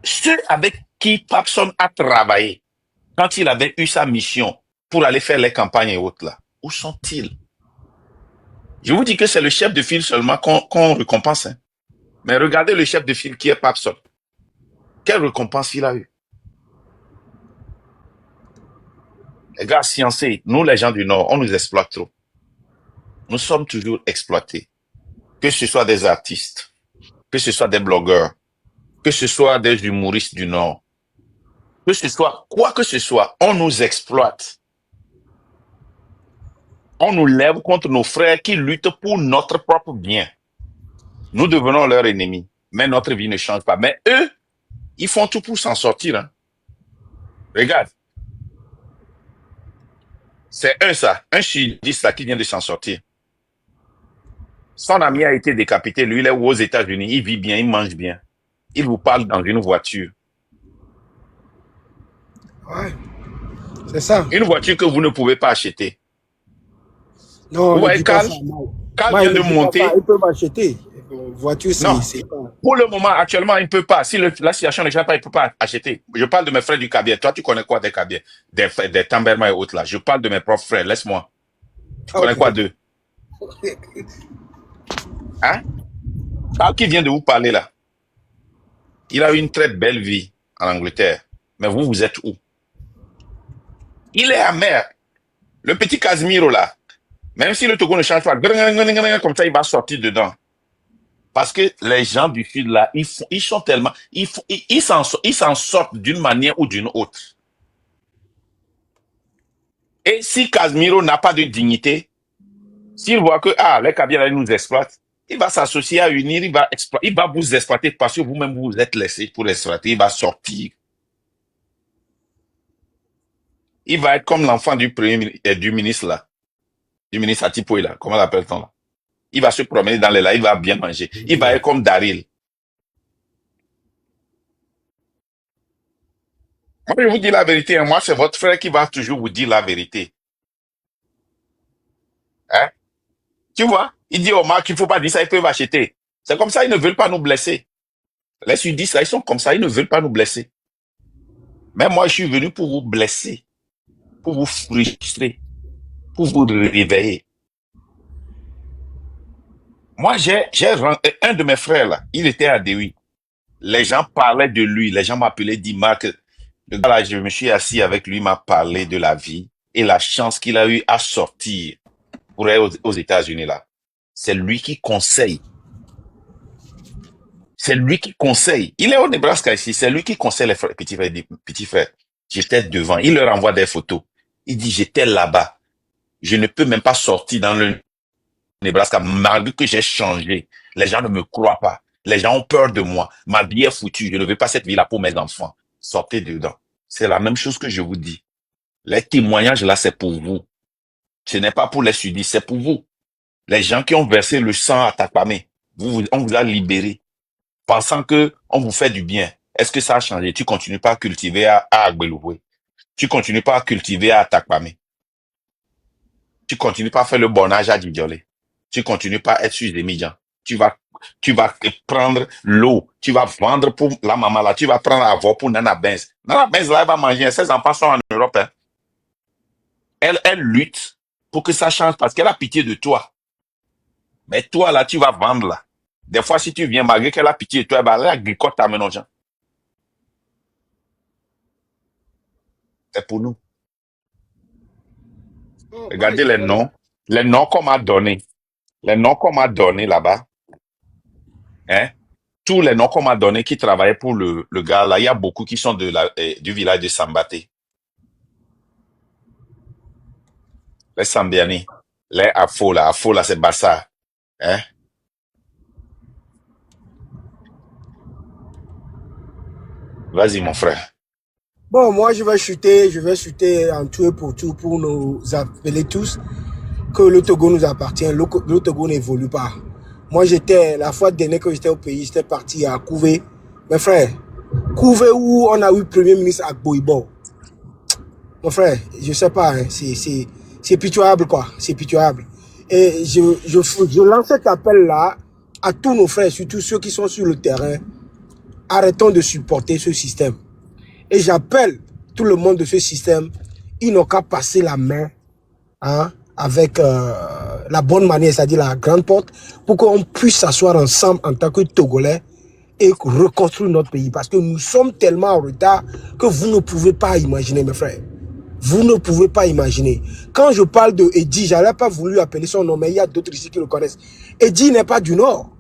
ceux avec qui Papson a travaillé, quand il avait eu sa mission pour aller faire les campagnes et autres là, où sont-ils? Je vous dis que c'est le chef de file seulement qu'on récompense. Hein. Mais regardez le chef de file qui est Papson. Quelle récompense il a eu? Les gars sciencés, nous les gens du Nord, on nous exploite trop. Nous sommes toujours exploités. Que ce soit des artistes, que ce soit des blogueurs, que ce soit des humoristes du Nord, que ce soit quoi que ce soit, on nous exploite. On nous lève contre nos frères qui luttent pour notre propre bien. Nous devenons leurs ennemis, mais notre vie ne change pas. Mais eux, ils font tout pour s'en sortir. Hein. Regarde. C'est un sudiste là qui vient de s'en sortir. Son ami a été décapité, lui, il est aux États-Unis, il vit bien, il mange bien. Il vous parle dans une voiture. Ouais, c'est ça. Une voiture que vous ne pouvez pas acheter. Non, Vous ne voyez, dis pas Carl, ça, Mike. Carl Mike, vient ne de dis pas ça. monter. Ils peuvent acheter. Voiture, Non, c'est pas. pour le moment, actuellement, il ne peut pas. Si la situation ne change pas, il ne peut pas acheter. Je parle de mes frères du Cabier. Toi, tu connais quoi des Cabier? Des Tamberma et autres là. Je parle de mes propres frères. Laisse-moi. Tu Ah, connais ok. quoi d'eux? Hein? Carl qui vient de vous parler là. Il a eu une très belle vie en Angleterre. Mais vous, vous êtes où? Il est amer. Le petit Casimiro là. Même si le Togo ne change pas, comme ça, il va sortir dedans. Parce que les gens du Sud, là, ils sont tellement, ils s'en sortent d'une manière ou d'une autre. Et si Casimiro n'a pas de dignité, s'il voit que, les Kabyles nous exploitent, il va s'associer à unir, il va vous exploiter parce que vous-même vous êtes laissé pour l'exploiter, il va sortir. Il va être comme l'enfant du du ministre là, du ministre Atipoy là, comment l'appelle-t-on là? Il va se promener dans les là, il va bien manger. Il va être comme Daryl. Moi, je vous dis la vérité. Moi, c'est votre frère qui va toujours vous dire la vérité. Hein? Tu vois? Il dit au Marc qu'il ne faut pas dire ça, ils peuvent acheter. C'est comme ça, ils ne veulent pas nous blesser. Les sudistes, là, ils sont comme ça, ils ne veulent pas nous blesser. Mais moi, je suis venu pour vous blesser, pour vous frustrer, pour vous réveiller. Moi, un de mes frères, là, il était à Dewey. Les gens parlaient de lui, les gens m'appelaient, dit Marc, le gars là, je me suis assis avec lui, il m'a parlé de la vie et la chance qu'il a eu à sortir pour aller aux États-Unis là. C'est lui qui conseille. C'est lui qui conseille. Il est au Nebraska ici. C'est lui qui conseille les petits frères. Petits frères. J'étais devant. Il leur envoie des photos. Il dit, j'étais là-bas. Je ne peux même pas sortir dans le Nebraska malgré que j'ai changé. Les gens ne me croient pas. Les gens ont peur de moi. Ma vie est foutue. Je ne veux pas cette vie-là pour mes enfants. Sortez dedans. C'est la même chose que je vous dis. Les témoignages là, c'est pour vous. Ce n'est pas pour les sudistes, c'est pour vous. Les gens qui ont versé le sang à Takpamé, on vous a libéré, pensant que on vous fait du bien. Est-ce que ça a changé? Tu continues pas à cultiver à Agbeloué. Tu continues pas à cultiver à Takpamé. Tu continues pas à faire le bornage à Didiolé. Tu continues pas à être sur des médias. Tu vas prendre l'eau. Tu vas vendre pour la maman là. Tu vas prendre à voir pour Nana Benz. Nana Benz là, elle va manger. Ses enfants sont en Europe. Hein. Elle lutte pour que ça change parce qu'elle a pitié de toi. Mais toi, là, tu vas vendre, là. Des fois, si tu viens, malgré qu'elle a pitié de toi, elle a gricote ta main aux gens. C'est pour nous. Oh, Regardez Mike, les noms qu'on m'a donnés. Les noms qu'on m'a donnés là-bas. Hein? Tous les noms qu'on m'a donnés qui travaillaient pour le gars, là, il y a beaucoup qui sont du village de Sambaté. Les Sambiani. Les Afo, là, c'est Bassa. Hein? Vas-y, mon frère. Bon, moi, je vais chuter en tout et pour tout pour nous appeler tous que le Togo nous appartient. Le Togo n'évolue pas. Moi, la fois dernière que j'étais au pays, j'étais parti à Couvé. Mes frères, Couvé où on a eu Premier ministre Agboibo. Mon frère, je sais pas, hein, c'est pitoyable, quoi. C'est pitoyable. Et je lance cet appel-là à tous nos frères, surtout ceux qui sont sur le terrain. Arrêtons de supporter ce système. Et j'appelle tout le monde de ce système, ils n'ont qu'à passer la main avec la bonne manière, c'est-à-dire la grande porte, pour qu'on puisse s'asseoir ensemble en tant que Togolais et reconstruire notre pays. Parce que nous sommes tellement en retard que vous ne pouvez pas imaginer, mes frères. Vous ne pouvez pas imaginer. Quand je parle de Eddy, je n'avais pas voulu appeler son nom, mais il y a d'autres ici qui le connaissent. Eddy n'est pas du Nord.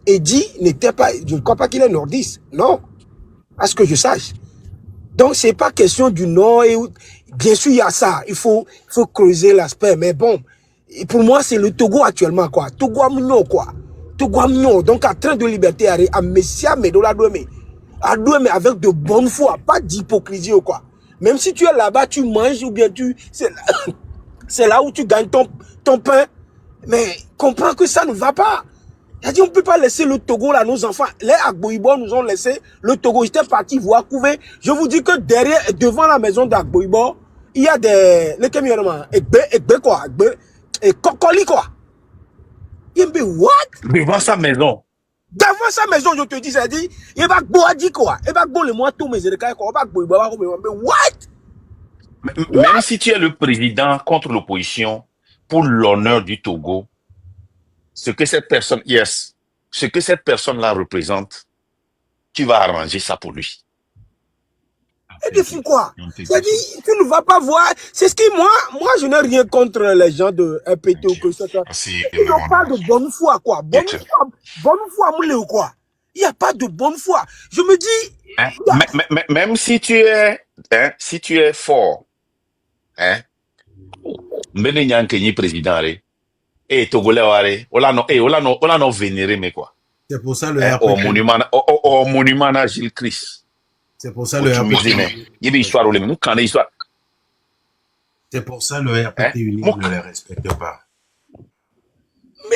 Eddy n'était pas, je ne crois pas qu'il est nordiste. Non. À ce que je sache. Donc, c'est pas question du Nord. Et bien sûr, il y a ça. Il faut creuser l'aspect. Mais bon, et pour moi, c'est le Togo actuellement, quoi. Togo amignon, quoi. Togo amignon. Donc, à train de liberté, à Messia, mais avec de bonne foi, pas d'hypocrisie, quoi. Même si tu es là-bas, tu manges ou bien c'est là où tu gagnes ton pain. Mais comprends que ça ne va pas. Il a dit, on ne peut pas laisser le Togo là, nos enfants. Les Agboïbo nous ont laissé le Togo. J'étais parti voir Couvé. Je vous dis que derrière, devant la maison d'Agboïbo, il y a des, les camions, Egbe quoi, et Kokoli quoi. Il me dit, what? Devant sa maison. Devant sa maison, je te dis, ça dit, il va boire quoi. Il va boire le mois tout, mais il va boire, what? Même si tu es le président contre l'opposition, pour l'honneur du Togo, ce que cette personne, ce que cette personne-là représente, tu vas arranger ça pour lui. Et des fous quoi. C'est-à-dire, tu ne vas pas voir. C'est ce qui, moi, je n'ai rien contre les gens de RPT ou que ça. Ils n'ont pas de bonne foi, quoi. Bonne foi, moulé ou quoi. Il n'y a pas de bonne foi. Je me dis. Hein? Même si tu es fort, hein, mbene nyanke ni président re, Togolais ware, on l'a vénéré, mais quoi. C'est pour ça le Hein, au monument à Gilles Christ. C'est pour ça le RPT. Il y a histoire, nous quand histoire. C'est pour ça le RPT uni ne les respecte pas.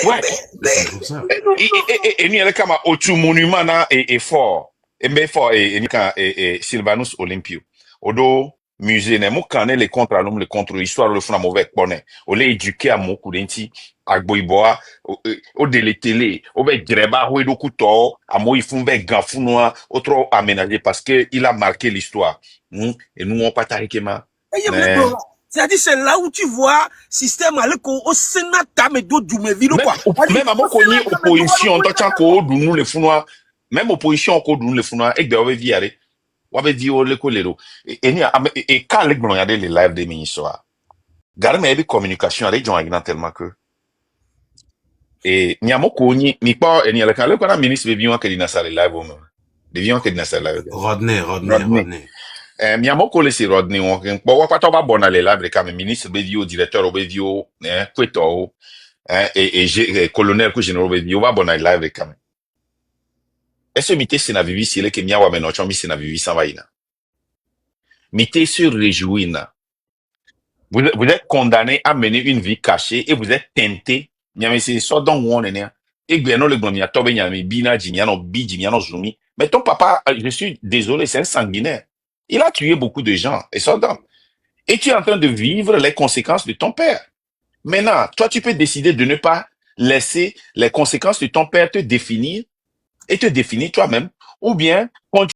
Ouais. C'est pour ça. Et nous, il comme au monument na est fort. Et fort et Sylvanus Olympio. Odo musée ne mo quand les contre à l'homme le contre histoire le fond mauvais connaît. On l'a éduqué à mon coudenti à Boiboa au de télé, au bec greba ou do couteau à moi il font bec gafounois autre aménagé parce que il a marqué l'histoire. Et nous on pas tarikema. C'est-à-dire, c'est là où tu vois système avec au Sénat, mais d'autres du Méville, quoi. Même à mon connu opposition, tant qu'on nous les founois, même opposition qu'on nous les founois, et que vous avez wabe di o le kolero et quand les gens regardent les lives des ministres garde mais communication avec gens ignorant tellement que et nyamo ko ni pas et ni le quand le ministre bebion que dina ça les live au moment bebion que dina ça live Rodney nyamo ko le si Rodney on bon pas toi bon aller live quand même ministre bebio directeur au bebio kweto et colonel que général bebio va bon aller live quand même est-ce que mité c'est na vivi si le que miawa mais non chomi c'est na vivi ça va ina. Mité se réjouit. Vous êtes condamné à mener une vie cachée et vous êtes tenté. Mais c'est ça dont on est. Et bien, non, le grand, il y a Tobe, il y a Bina, il y a Bidji, il y a Zumi. Mais ton papa, je suis désolé, c'est un sanguinaire. Il a tué beaucoup de gens. Et ça donne. Et tu es en train de vivre les conséquences de ton père. Maintenant, toi, tu peux décider de ne pas laisser les conséquences de ton père te définir et te définir toi-même. Ou bien,